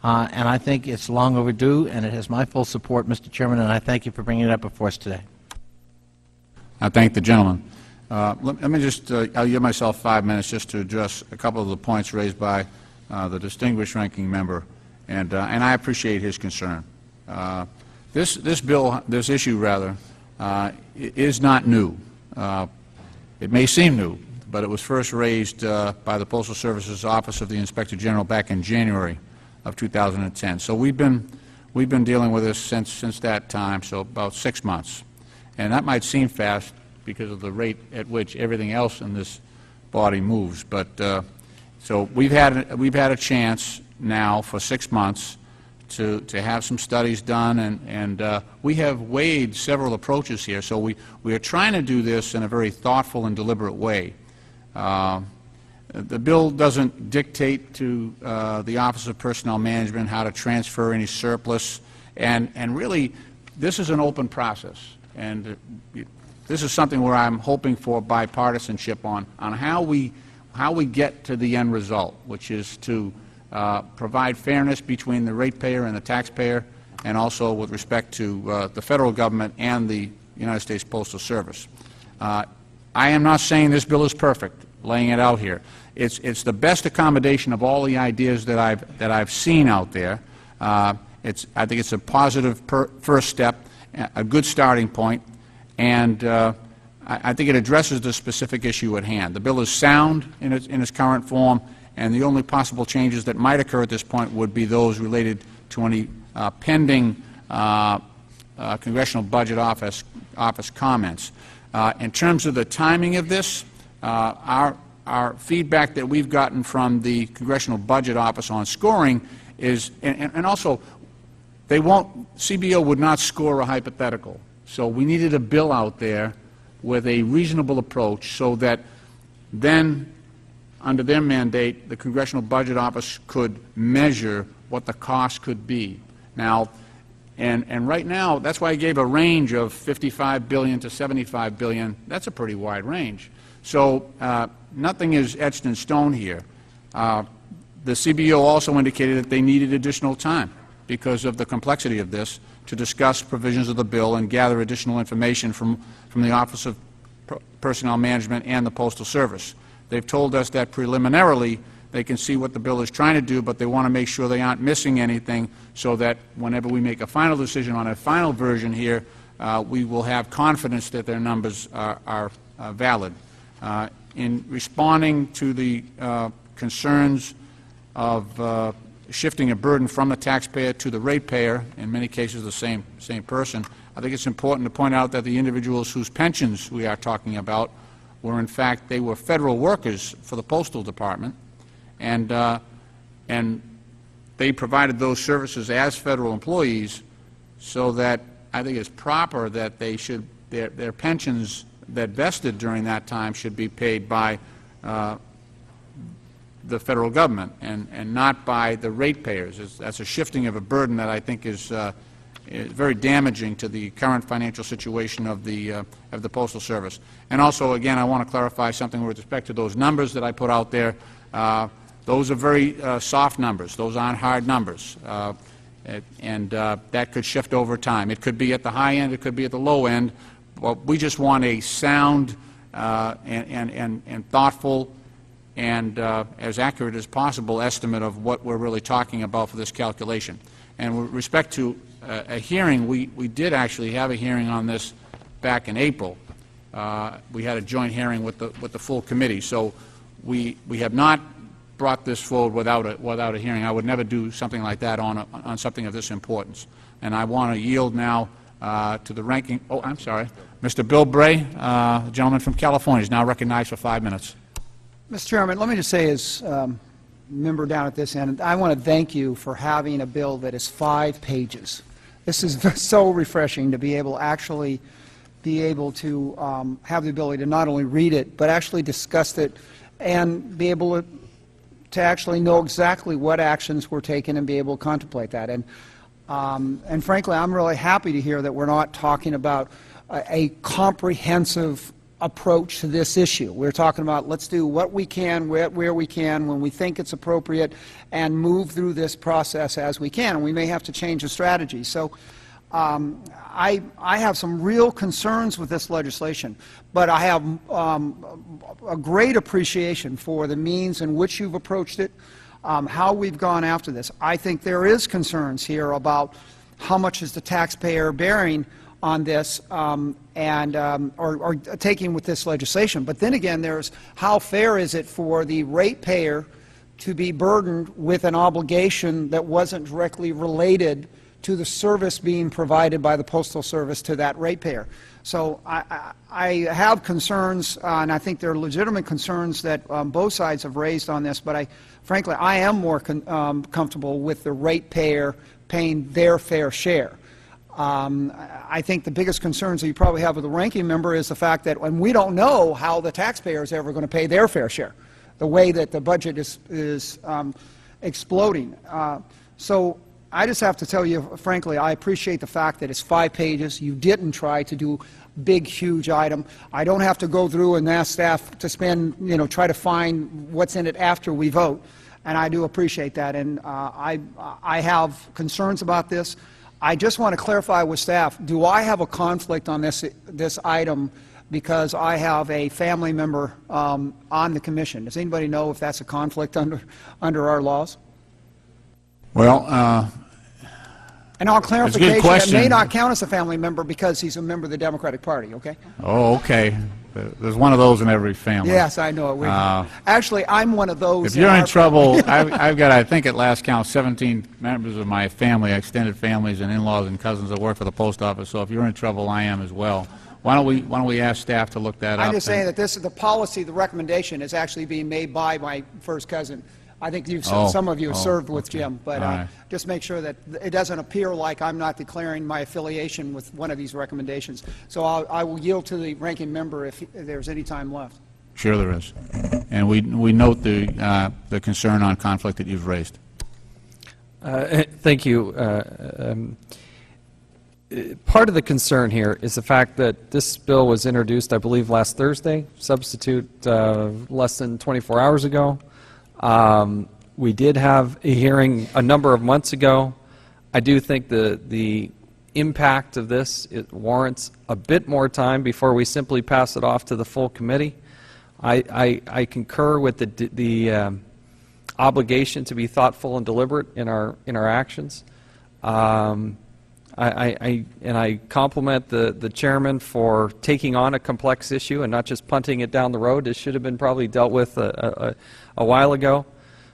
and I think it's long overdue, and it has my full support, Mr. Chairman, and I thank you for bringing it up before us today. I thank the gentleman. Let me just, I'll give myself 5 minutes just to address a couple of the points raised by the distinguished ranking member, and I appreciate his concern. This issue rather, is not new. It may seem new, but it was first raised by the Postal Service's Office of the Inspector General back in January of 2010. So we've been dealing with this since that time, so about 6 months, and that might seem fast because of the rate at which everything else in this body moves. But so we've had a chance now for 6 months to have some studies done, and we have weighed several approaches here. So we are trying to do this in a very thoughtful and deliberate way. The bill doesn't dictate to the Office of Personnel Management how to transfer any surplus, and really this is an open process, and this is something where I'm hoping for bipartisanship on how we get to the end result, which is to provide fairness between the ratepayer and the taxpayer, and also with respect to the federal government and the United States Postal Service. I am not saying this bill is perfect, laying it out here. It's the best accommodation of all the ideas that I've seen out there. I think it's a positive first step, a good starting point, and I think it addresses the specific issue at hand. The bill is sound in its current form, and the only possible changes that might occur at this point would be those related to any pending Congressional Budget Office comments. In terms of the timing of this, our feedback that we've gotten from the Congressional Budget Office on scoring is, and also, CBO would not score a hypothetical. So we needed a bill out there with a reasonable approach so that then, under their mandate, the Congressional Budget Office could measure what the cost could be. Now, and right now, that's why I gave a range of $55 billion to $75 billion. That's a pretty wide range. So nothing is etched in stone here. The CBO also indicated that they needed additional time because of the complexity of this to discuss provisions of the bill and gather additional information from the Office of Personnel Management and the Postal Service. They've told us that preliminarily they can see what the bill is trying to do, but they want to make sure they aren't missing anything so that whenever we make a final decision on a final version here, we will have confidence that their numbers are valid. In responding to the concerns of shifting a burden from the taxpayer to the ratepayer, in many cases the same person, I think it's important to point out that the individuals whose pensions we are talking about were, in fact, they were federal workers for the Postal Department, and they provided those services as federal employees, so that I think it's proper that they should, their pensions that vested during that time should be paid by the federal government and not by the ratepayers. That's a shifting of a burden that I think is very damaging to the current financial situation of the Postal Service. And also, again, I want to clarify something with respect to those numbers that I put out there. Those are very soft numbers. Those aren't hard numbers. And that could shift over time. It could be at the high end, it could be at the low end. But we just want a sound and thoughtful and as accurate as possible estimate of what we're really talking about for this calculation. And with respect to a hearing, we did actually have a hearing on this back in April. We had a joint hearing with the full committee. So we have not brought this forward without a hearing. I would never do something like that on something of this importance. And I want to yield now to the ranking. Oh, I'm sorry, Mr. Bill Bray, the gentleman from California, is now recognized for 5 minutes. Mr. Chairman, let me just say, as member down at this end, I want to thank you for having a bill that is 5 pages. This is so refreshing to be able to have the ability to not only read it, but actually discuss it and be able to actually know exactly what actions were taken and be able to contemplate that. And frankly, I'm really happy to hear that we're not talking about a comprehensive approach to this issue. We're talking about let's do what we can, where we can, when we think it's appropriate, and move through this process as we can. And we may have to change the strategy. So I have some real concerns with this legislation, but I have a great appreciation for the means in which you've approached it, how we've gone after this. I think there is concerns here about how much is the taxpayer bearing on this or taking with this legislation. But then again, there's how fair is it for the ratepayer to be burdened with an obligation that wasn't directly related to the service being provided by the Postal Service to that ratepayer. So I have concerns, and I think they're legitimate concerns that both sides have raised on this, but frankly, I am more comfortable with the ratepayer paying their fair share. I think the biggest concerns that you probably have with the ranking member is the fact that when we don't know how the taxpayer is ever going to pay their fair share, the way that the budget is exploding. So I just have to tell you, frankly, I appreciate the fact that it's 5 pages. You didn't try to do big, huge item. I don't have to go through and ask staff to spend, try to find what's in it after we vote. And I do appreciate that. And I have concerns about this. I just want to clarify with staff, do I have a conflict on this item because I have a family member on the commission? Does anybody know if that's a conflict under our laws? Well, And on clarification, it question. may not count as a family member because he's a member of the Democratic Party, okay? oh, okay. There's one of those in every family. Yes, I know it. Actually, I'm one of those. If you're in our trouble, family. I've got, I think at last count, 17 members of my family, extended families and in-laws and cousins that work for the post office, so if you're in trouble, I am as well. Why don't we ask staff to look that up? I'm just saying that this is the policy, the recommendation is actually being made by my first cousin. I think some of you have served with Jim, but right. just make sure that it doesn't appear like I'm not declaring my affiliation with one of these recommendations. So I will yield to the ranking member if there's any time left. Sure there is. And we note the concern on conflict that you've raised. Thank you. Part of the concern here is the fact that this bill was introduced, I believe, last Thursday, substitute less than 24 hours ago. We did have a hearing a number of months ago. I do think the impact of this, it warrants a bit more time before we simply pass it off to the full committee. I concur with the obligation to be thoughtful and deliberate in our actions. And I compliment the chairman for taking on a complex issue and not just punting it down the road. This should have been probably dealt with a while ago.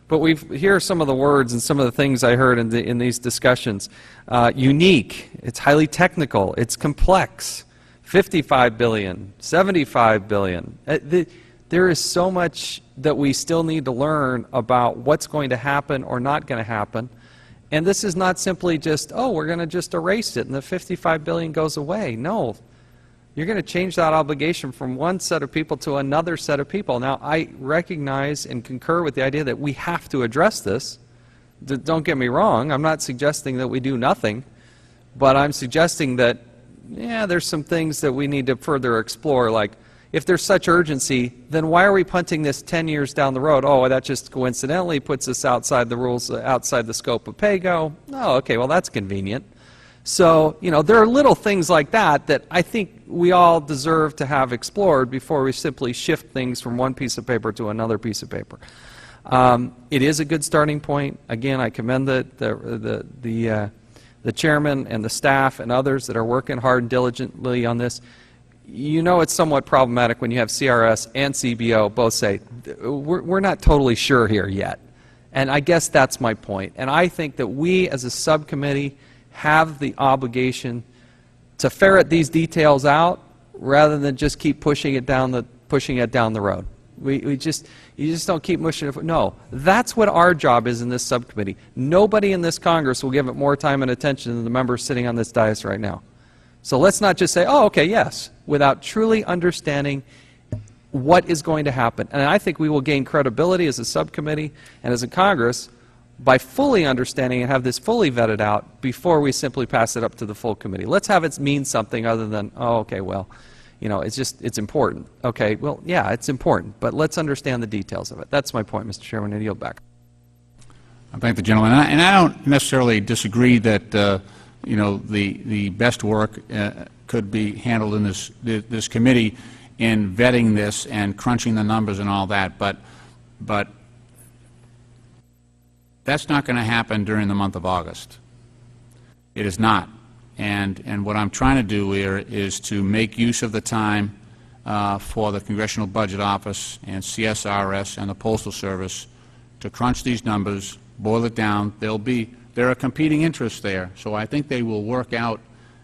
But here are some of the words and some of the things I heard in these discussions. Unique, it's highly technical, it's complex, 55 billion, 75 billion. There is so much that we still need to learn about what's going to happen or not going to happen. And this is not simply just, oh, we're going to just erase it and the 55 billion goes away. No. You're going to change that obligation from one set of people to another set of people. Now, I recognize and concur with the idea that we have to address this. Don't get me wrong. I'm not suggesting that we do nothing, but I'm suggesting that, yeah, there's some things that we need to further explore, like if there's such urgency, then why are we punting this 10 years down the road? Oh, that just coincidentally puts us outside the rules, outside the scope of PAYGO. Oh, okay, well, that's convenient. So, you know, there are little things like that that I think we all deserve to have explored before we simply shift things from one piece of paper to another piece of paper. It is a good starting point. Again, I commend the chairman and the staff and others that are working hard and diligently on this. You know it's somewhat problematic when you have CRS and CBO both say, we're not totally sure here yet. And I guess that's my point. And I think that we as a subcommittee have the obligation to ferret these details out rather than just keep pushing it down the road. You just don't keep pushing it. No, that's what our job is in this subcommittee. Nobody in this Congress will give it more time and attention than the members sitting on this dais right now. So let's not just say, oh, okay, yes, without truly understanding what is going to happen. And I think we will gain credibility as a subcommittee and as a Congress by fully understanding and have this fully vetted out before we simply pass it up to the full committee. Let's have it mean something other than, oh, okay, well, you know, it's important. Okay, well, yeah, it's important, but let's understand the details of it. That's my point, Mr. Chairman, and yield back. I thank the gentleman. And I don't necessarily disagree that, you know, the best work could be handled in this committee in vetting this and crunching the numbers and all that, but that's not going to happen during the month of August. It is not. And what I'm trying to do here is to make use of the time for the Congressional Budget Office and CSRS and the Postal Service to crunch these numbers, boil it down. There are competing interests there, so I think they will work out.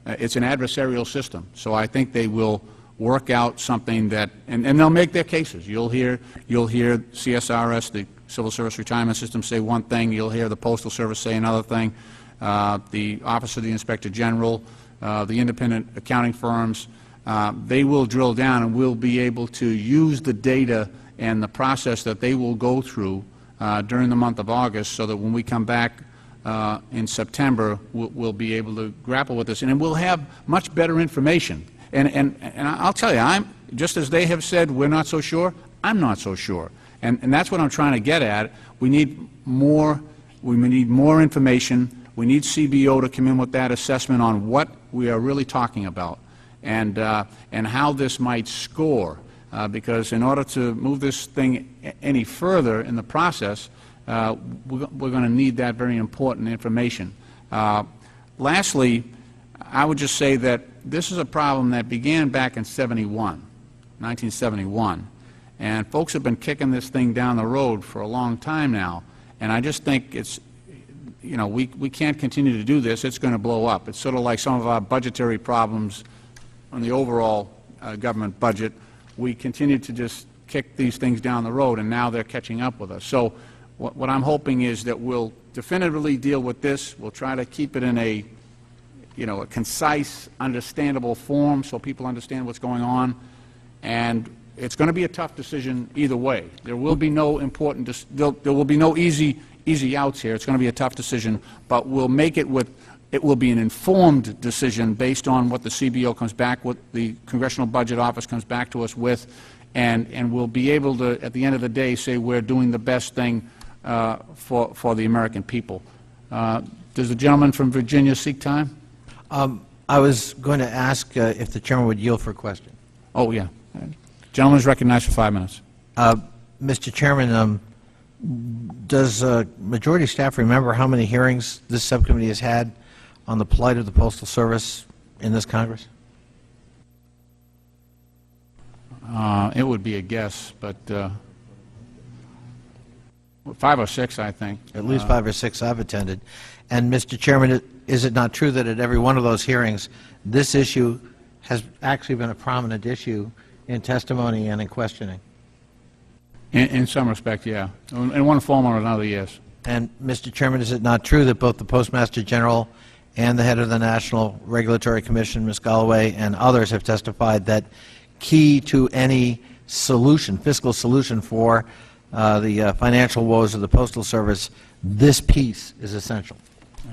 It's an adversarial system, so I think they will work out something that, and they'll make their cases. You'll hear CSRS, the Civil Service Retirement System, say one thing. You'll hear the Postal Service say another thing. The Office of the Inspector General, the independent accounting firms, they will drill down, and we'll be able to use the data and the process that they will go through during the month of August, so that when we come back in September, we'll be able to grapple with this, and we'll have much better information. And I'll tell you, just as they have said we're not so sure, I'm not so sure. And that's what I'm trying to get at. We need more information. We need CBO to come in with that assessment on what we are really talking about and how this might score, because in order to move this thing any further in the process, we're going to need that very important information. Lastly, I would just say that this is a problem that began back in 1971, and folks have been kicking this thing down the road for a long time now, and I just think it's, you know, we can't continue to do this. It's going to blow up. It's sort of like some of our budgetary problems on the overall government budget. We continue to just kick these things down the road, and now they're catching up with us. So what I'm hoping is that we'll definitively deal with this. We'll try to keep it in a, you know, a concise, understandable form so people understand what's going on. And it's going to be a tough decision either way. There will be no important, there will be no easy outs here. It's going to be a tough decision, but we'll make it with, it will be an informed decision based on what the CBO comes back with, the Congressional Budget Office comes back to us with, and we'll be able to, at the end of the day, say we're doing the best thing for the American people. Does the gentleman from Virginia seek time? I was going to ask if the chairman would yield for a question. Oh, yeah. Gentleman is recognized for 5 minutes. Mr. Chairman, does majority staff remember how many hearings this subcommittee has had on the plight of the Postal Service in this Congress? It would be a guess, but 5 or 6, I think. At least 5 or 6 I've attended. And, Mr. Chairman, is it not true that at every one of those hearings, this issue has actually been a prominent issue in testimony and in questioning? In some respect, yeah. In one form or another, yes. And, Mr. Chairman, is it not true that both the Postmaster General and the head of the National Regulatory Commission, Ms. Galloway, and others have testified that key to any solution, fiscal solution for the financial woes of the Postal Service, this piece is essential?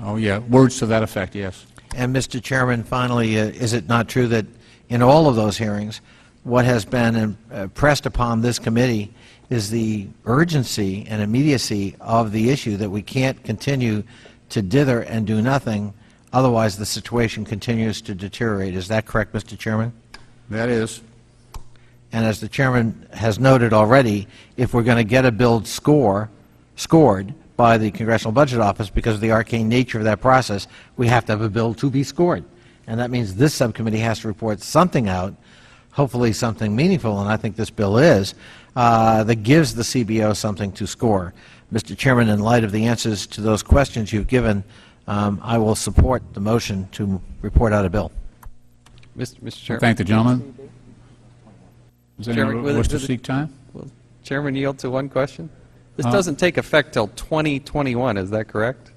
Oh, yeah. Words to that effect, yes. And, Mr. Chairman, finally, is it not true that in all of those hearings, what has been pressed upon this committee is the urgency and immediacy of the issue, that we can't continue to dither and do nothing, otherwise the situation continues to deteriorate? Is that correct, Mr. Chairman? That is. And as the chairman has noted already, if we're going to get a bill scored by the Congressional Budget Office, because of the arcane nature of that process, we have to have a bill to be scored. And that means this subcommittee has to report something out, hopefully something meaningful, and I think this bill is, that gives the CBO something to score. Mr. Chairman, in light of the answers to those questions you've given, I will support the motion to report out a bill. Mr. Chairman. Thank the gentleman. Does Chairman, anyone wish to seek time? Will Chairman yield to one question? This doesn't take effect till 2021, is that correct?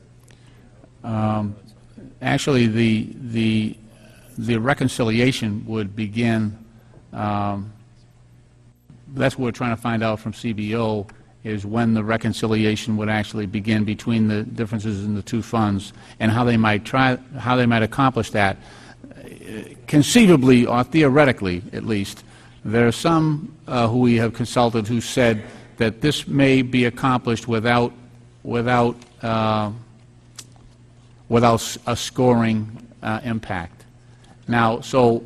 Actually, the reconciliation would begin. That's what we're trying to find out from CBO, is when the reconciliation would actually begin between the differences in the two funds and how they might accomplish that. Conceivably, or theoretically at least, there are some who we have consulted who said that this may be accomplished without a scoring impact. Now, so,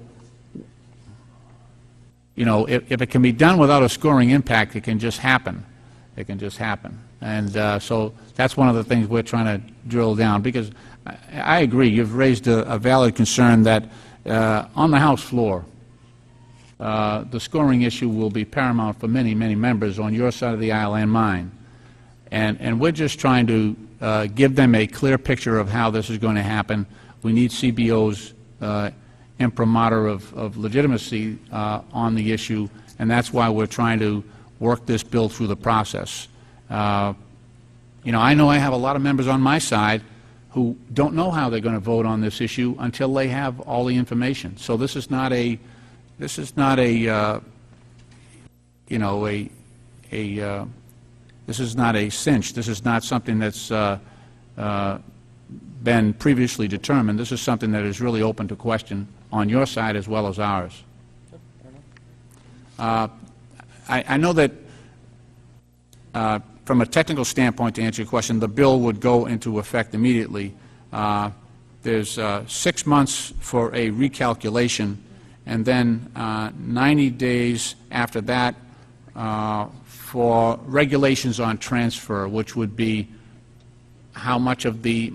you know, if it can be done without a scoring impact, it can just happen. It can just happen. And so that's one of the things we're trying to drill down, because I agree, you've raised a valid concern that on the House floor, the scoring issue will be paramount for many, many members on your side of the aisle and mine. And we're just trying to give them a clear picture of how this is going to happen. We need CBO's imprimatur of legitimacy on the issue, and that's why we're trying to work this bill through the process. You know I have a lot of members on my side who don't know how they're going to vote on this issue until they have all the information. So this is not a this is not a cinch. This is not something that's been previously determined. This is something that is really open to question on your side as well as ours. I know that from a technical standpoint, to answer your question, the bill would go into effect immediately. there's 6 months for a recalculation, and then 90 days after that for regulations on transfer, which would be how much of the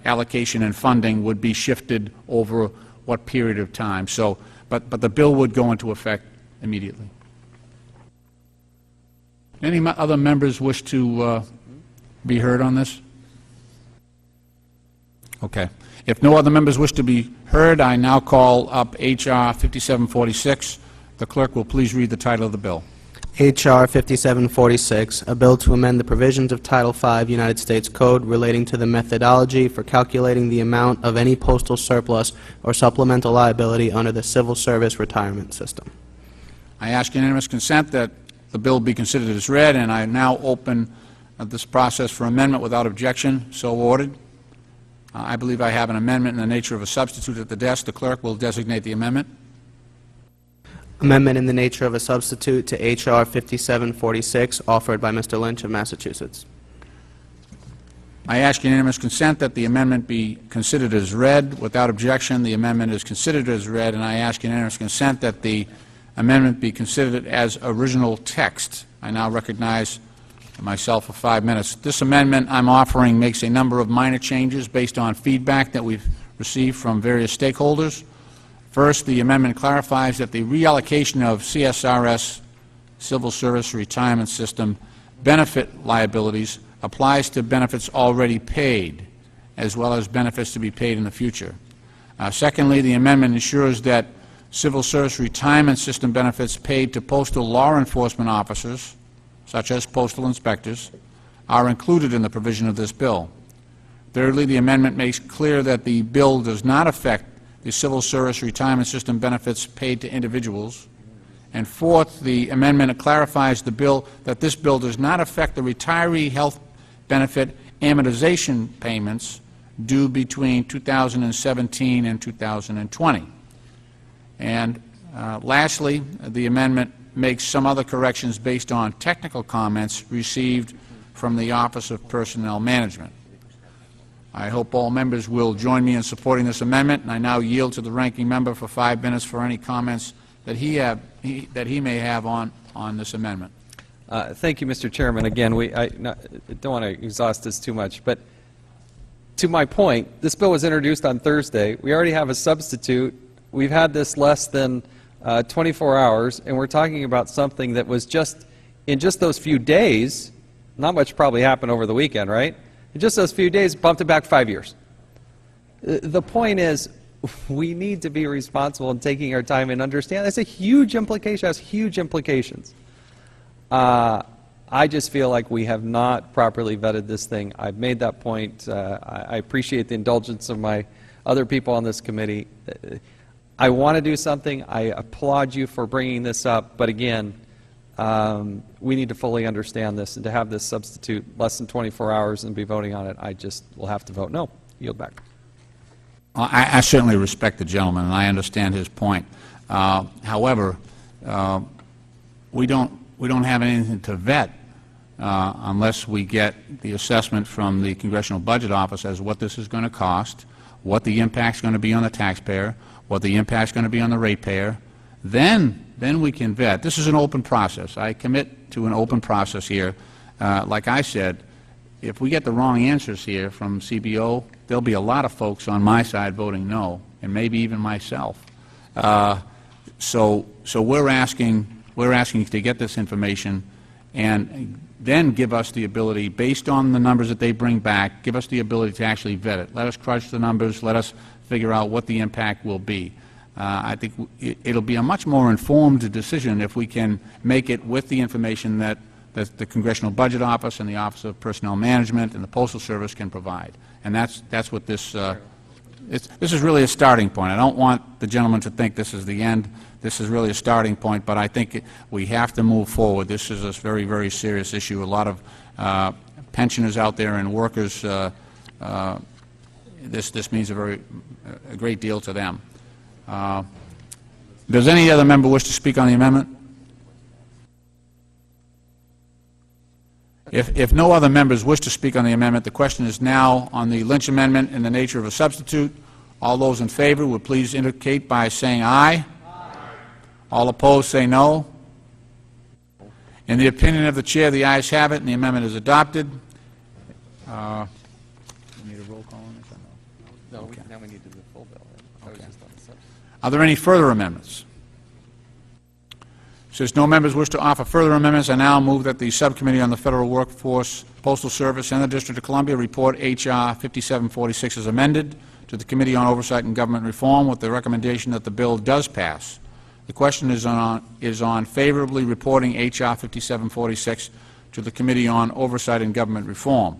allocation and funding would be shifted over what period of time. So, but the bill would go into effect immediately. Any other members wish to be heard on this? Okay. If no other members wish to be heard, I now call up H.R. 5746. The clerk will please read the title of the bill. H.R. 5746, a bill to amend the provisions of Title V United States Code relating to the methodology for calculating the amount of any postal surplus or supplemental liability under the Civil Service Retirement System. I ask unanimous consent that the bill be considered as read, and I now open this process for amendment without objection. So ordered. I believe I have an amendment in the nature of a substitute at the desk. The clerk will designate the amendment. Amendment in the nature of a substitute to H.R. 5746, offered by Mr. Lynch of Massachusetts. I ask unanimous consent that the amendment be considered as read. Without objection, the amendment is considered as read, and I ask unanimous consent that the amendment be considered as original text. I now recognize myself for 5 minutes. This amendment I'm offering makes a number of minor changes based on feedback that we've received from various stakeholders. First, the amendment clarifies that the reallocation of CSRS, Civil Service Retirement System, benefit liabilities applies to benefits already paid, as well as benefits to be paid in the future. Secondly, the amendment ensures that Civil Service Retirement System benefits paid to postal law enforcement officers, such as postal inspectors, are included in the provision of this bill. Thirdly, the amendment makes clear that the bill does not affect the Civil Service Retirement System benefits paid to individuals. And fourth, the amendment clarifies the bill that this bill does not affect the retiree health benefit amortization payments due between 2017 and 2020. And lastly, the amendment makes some other corrections based on technical comments received from the Office of Personnel Management. I hope all members will join me in supporting this amendment, and I now yield to the ranking member for 5 minutes for any comments that he may have on this amendment. Thank you, Mr. Chairman. Again, I don't want to exhaust this too much, but to my point, this bill was introduced on Thursday. We already have a substitute. We've had this less than 24 hours, and we're talking about something that was in just those few days. Not much probably happened over the weekend, right? In just those few days, bumped it back 5 years. The point is, we need to be responsible in taking our time and understand that's a huge implication, has huge implications. I just feel like we have not properly vetted this thing. I've made that point. I appreciate the indulgence of my other people on this committee. I want to do something. I applaud you for bringing this up, but again, we need to fully understand this, and to have this substitute less than 24 hours and be voting on it, I just will have to vote no. Yield back. I certainly respect the gentleman, and I understand his point. However, we don't have anything to vet unless we get the assessment from the Congressional Budget Office as what this is going to cost, what the impact is going to be on the taxpayer, what the impact is going to be on the ratepayer. Then we can vet. This is an open process. I commit to an open process here. Like I said, if we get the wrong answers here from CBO, there'll be a lot of folks on my side voting no, and maybe even myself. So we're asking to get this information and then give us the ability, based on the numbers that they bring back, give us the ability to actually vet it. Let us crunch the numbers. Let us figure out what the impact will be. I think it'll be a much more informed decision if we can make it with the information that the Congressional Budget Office and the Office of Personnel Management and the Postal Service can provide. And that's what this this is really a starting point. I don't want the gentleman to think this is the end. This is really a starting point, but I think we have to move forward. This is a very, very serious issue. A lot of pensioners out there and workers, this means a great deal to them. Does any other member wish to speak on the amendment? If no other members wish to speak on the amendment, the question is now on the Lynch amendment in the nature of a substitute. All those in favor would please indicate by saying aye. All opposed say no. In the opinion of the chair, the ayes have it, and the amendment is adopted. We need a roll call on this? No, Okay. now we need to do the full bill. Right? Okay. That was just on the subject. Are there any further amendments? Since no members wish to offer further amendments, I now move that the Subcommittee on the Federal Workforce, Postal Service, and the District of Columbia report H.R. 5746 as amended to the Committee on Oversight and Government Reform with the recommendation that the bill does pass. The question is on favorably reporting H.R. 5746 to the Committee on Oversight and Government Reform.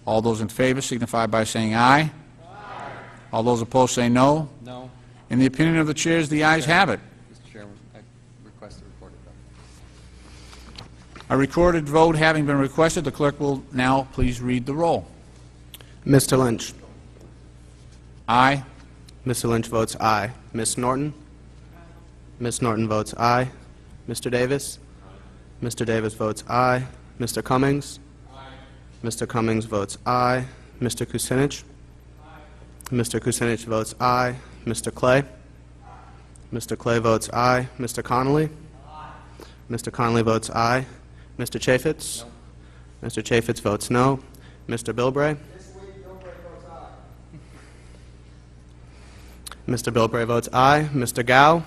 All those in favor signify by saying aye. Aye. All those opposed say no. No. In the opinion of the chairs, the ayes have it. Mr. Chairman, I request a recorded vote. A recorded vote having been requested, the clerk will now please read the roll. Mr. Lynch. Aye. Mr. Lynch votes aye. Ms. Norton? Ms. Norton votes aye. Mr. Davis? Mr. Davis votes aye. Mr. Cummings? Mr. Cummings votes aye. Mr. Kucinich? Mr. Kucinich votes aye. Mr. Clay? Mr. Clay votes aye. Mr. Connolly? Mr. Connolly votes aye. Mr. Chaffetz? Mr. Chaffetz votes no. Mr. Bilbray? Mr. Bilbray votes aye. Mr. Gao?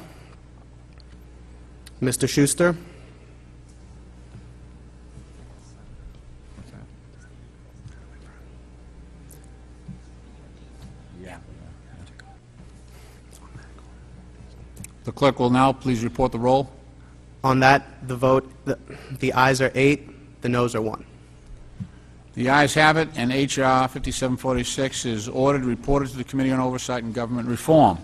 Mr. Schuster? The clerk will now please report the roll. On that, the vote, the ayes are 8, the noes are 1. The ayes have it, and H.R. 5746 is ordered reported to the Committee on Oversight and Government Reform.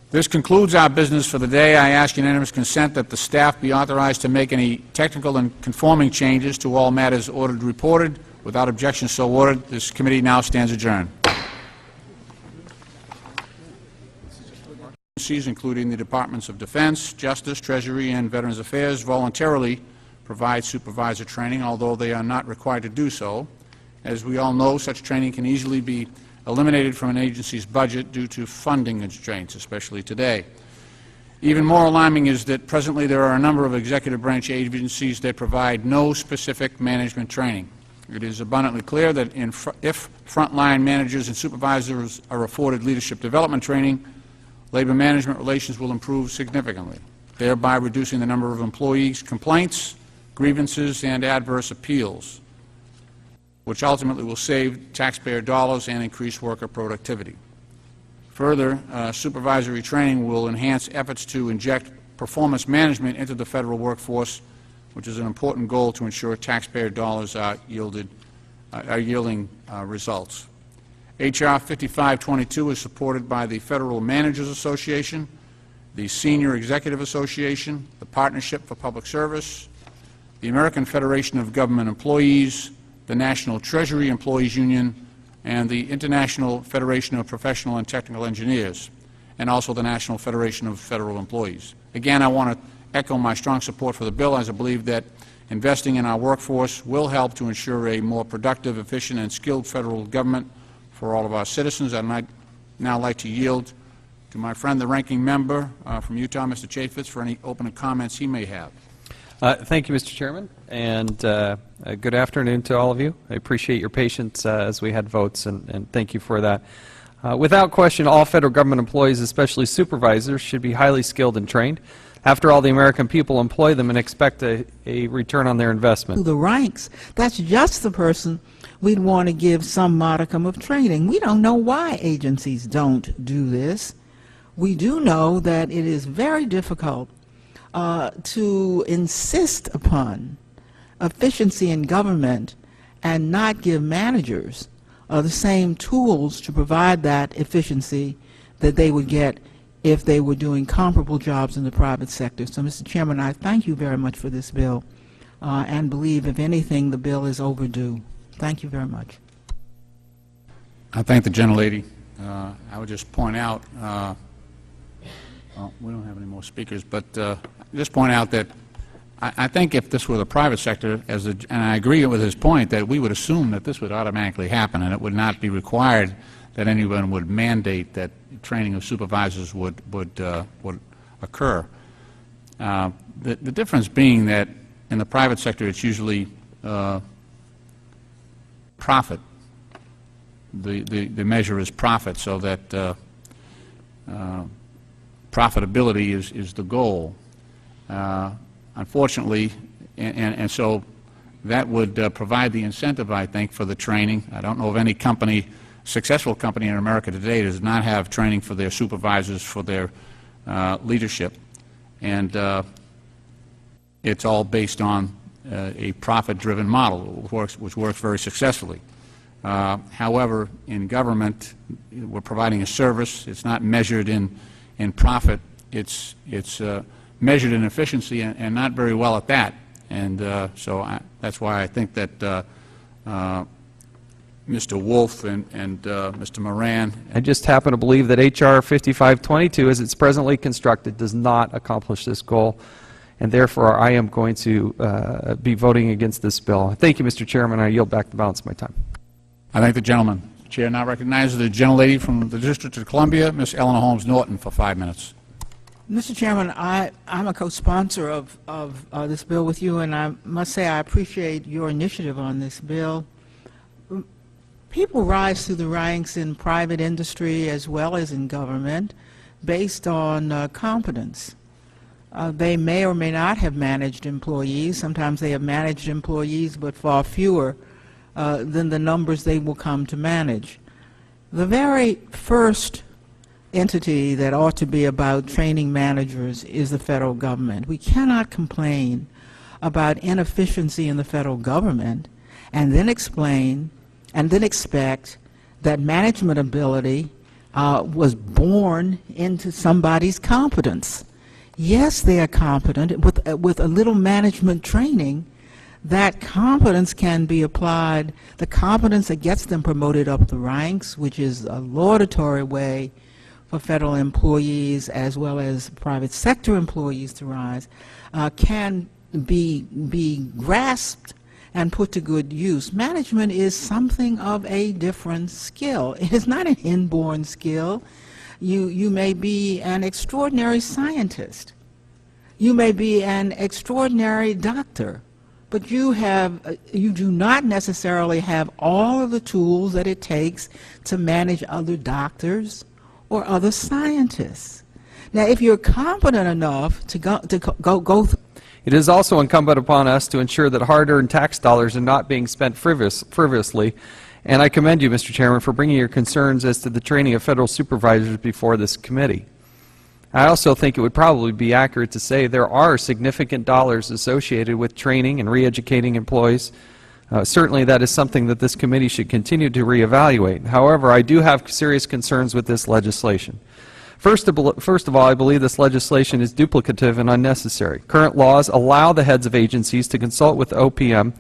This concludes our business for the day. I ask unanimous consent that the staff be authorized to make any technical and conforming changes to all matters ordered reported. Without objection so ordered, this committee now stands adjourned. Agencies, including the Departments of Defense, Justice, Treasury, and Veterans Affairs, voluntarily provide supervisor training, although they are not required to do so. As we all know, such training can easily be eliminated from an agency's budget due to funding constraints, especially today. Even more alarming is that presently there are a number of executive branch agencies that provide no specific management training. It is abundantly clear that if frontline managers and supervisors are afforded leadership development training, labor management relations will improve significantly, thereby reducing the number of employees' complaints, grievances, and adverse appeals, which ultimately will save taxpayer dollars and increase worker productivity. Further, supervisory training will enhance efforts to inject performance management into the federal workforce, which is an important goal to ensure taxpayer dollars are yielding results. H.R. 5522 is supported by the Federal Managers Association, the Senior Executive Association, the Partnership for Public Service, the American Federation of Government Employees, the National Treasury Employees Union, and the International Federation of Professional and Technical Engineers, and also the National Federation of Federal Employees. Again, I want to echo my strong support for the bill, as I believe that investing in our workforce will help to ensure a more productive, efficient, and skilled federal government for all of our citizens. I'd now like to yield to my friend, the ranking member from Utah, Mr. Chaffetz, for any opening comments he may have. Thank you, Mr. Chairman, and good afternoon to all of you. I appreciate your patience as we had votes, and thank you for that. Without question, all federal government employees, especially supervisors, should be highly skilled and trained. After all, the American people employ them and expect a return on their investment. The ranks, that's just the person we'd want to give some modicum of training. We don't know why agencies don't do this. We do know that it is very difficult to insist upon efficiency in government and not give managers the same tools to provide that efficiency that they would get if they were doing comparable jobs in the private sector. So, Mr. Chairman, I thank you very much for this bill and believe, if anything, the bill is overdue. Thank you very much. I thank the gentlelady. I would just point out, well, we don't have any more speakers, but just point out that I think if this were the private sector, and I agree with his point that we would assume that this would automatically happen and it would not be required that anyone would mandate that training of supervisors would occur. The difference being that in the private sector it's usually profit. The measure is profit, so that profitability is the goal. Unfortunately, and so that would provide the incentive, I think, for the training. I don't know of any company, successful company in America today, that does not have training for their supervisors, for their leadership, and it's all based on a profit-driven model, which works very successfully. However, in government, we're providing a service. It's not measured in profit. It's measured in efficiency, and not very well at that. And that's why I think that Mr. Wolf and Mr. Moran. I just happen to believe that H.R. 5522, as it's presently constructed, does not accomplish this goal, and therefore I am going to be voting against this bill. Thank you, Mr. Chairman. I yield back the balance of my time. I thank the gentleman. The Chair now recognizes the gentlelady from the District of Columbia, Ms. Eleanor Holmes Norton, for 5 minutes. Mr. Chairman, I'm a co-sponsor of this bill with you, and I must say I appreciate your initiative on this bill. People rise through the ranks in private industry as well as in government based on competence. They may or may not have managed employees. Sometimes they have managed employees, but far fewer than the numbers they will come to manage. The very first entity that ought to be about training managers is the federal government. We cannot complain about inefficiency in the federal government and then explain and then expect that management ability was born into somebody's competence. Yes, they are competent. With a little management training, that competence can be applied, the competence that gets them promoted up the ranks, which is a laudatory way for federal employees as well as private sector employees to rise, can be grasped and put to good use. Management is something of a different skill. It is not an inborn skill. You may be an extraordinary scientist. You may be an extraordinary doctor, but you do not necessarily have all of the tools that it takes to manage other doctors or other scientists. Now, if you're competent enough to go through, it is also incumbent upon us to ensure that hard-earned tax dollars are not being spent frivolously, and I commend you, Mr. Chairman, for bringing your concerns as to the training of federal supervisors before this committee. I also think it would probably be accurate to say there are significant dollars associated with training and re-educating employees. Certainly that is something that this committee should continue to reevaluate. However, I do have serious concerns with this legislation. First of all, I believe this legislation is duplicative and unnecessary. Current laws allow the heads of agencies to consult with OPM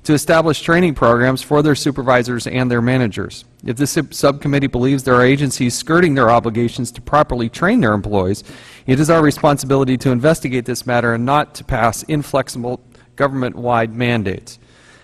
to establish training programs for their supervisors and their managers. If this subcommittee believes there are agencies skirting their obligations to properly train their employees, it is our responsibility to investigate this matter and not to pass inflexible government-wide mandates.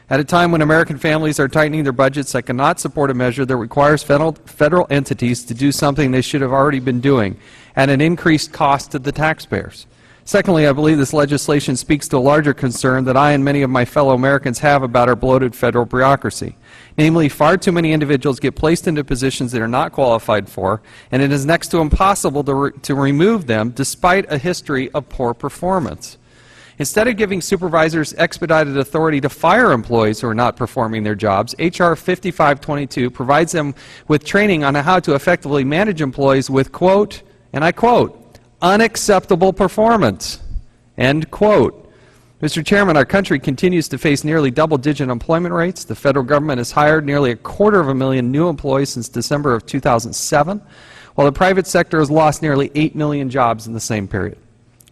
At a time when American families are tightening their budgets, I cannot support a measure that requires federal entities to do something they should have already been doing at an increased cost to the taxpayers. Secondly, I believe this legislation speaks to a larger concern that I and many of my fellow Americans have about our bloated federal bureaucracy. Namely, far too many individuals get placed into positions they are not qualified for, and it is next to impossible to remove them despite a history of poor performance. Instead of giving supervisors expedited authority to fire employees who are not performing their jobs, H.R. 5522 provides them with training on how to effectively manage employees with, quote, and I quote, unacceptable performance, end quote. Mr. Chairman, our country continues to face nearly double-digit employment rates. The federal government has hired nearly 250,000 new employees since December of 2007, while the private sector has lost nearly 8 million jobs in the same period.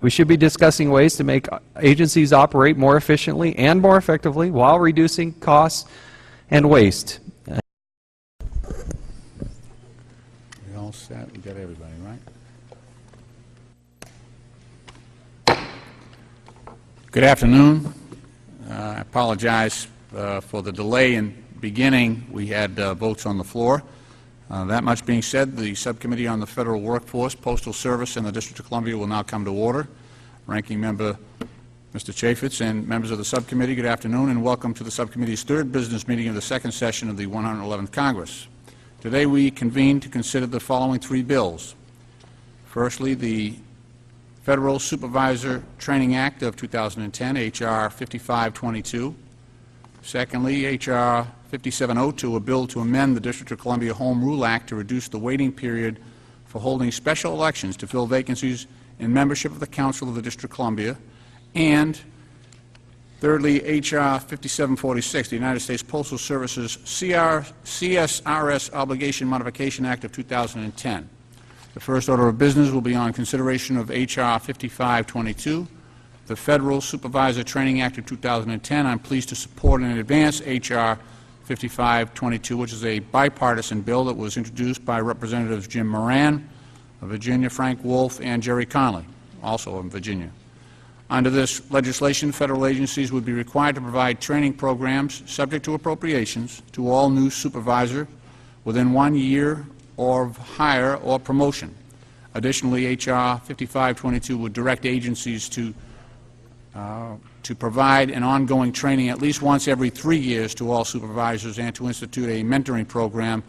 We should be discussing ways to make agencies operate more efficiently and more effectively while reducing costs and waste. We all set? We got everybody, right? Good afternoon. I apologize for the delay in beginning. We had votes on the floor. That much being said, the Subcommittee on the Federal Workforce, Postal Service, and the District of Columbia will now come to order. Ranking Member Mr. Chaffetz and members of the Subcommittee, good afternoon, and welcome to the Subcommittee's third business meeting of the second session of the 111th Congress. Today we convene to consider the following three bills. Firstly, the Federal Supervisor Training Act of 2010, H.R. 5522. Secondly, H.R. 5702, a bill to amend the District of Columbia Home Rule Act to reduce the waiting period for holding special elections to fill vacancies in membership of the Council of the District of Columbia. And thirdly, H.R. 5746, the United States Postal Service's CSRS Obligation Modification Act of 2010. The first order of business will be on consideration of H.R. 5522, the Federal Supervisor Training Act of 2010. I'm pleased to support in advance H.R. 5522, which is a bipartisan bill that was introduced by Representatives Jim Moran of Virginia, Frank Wolf, and Jerry Connolly, also of Virginia. Under this legislation, federal agencies would be required to provide training programs subject to appropriations to all new supervisors within 1 year of hire or promotion. Additionally, H.R. 5522 would direct agencies to provide an ongoing training at least once every 3 years to all supervisors and to institute a mentoring program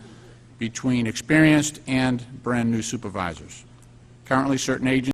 between experienced and brand new supervisors. Currently, certain agencies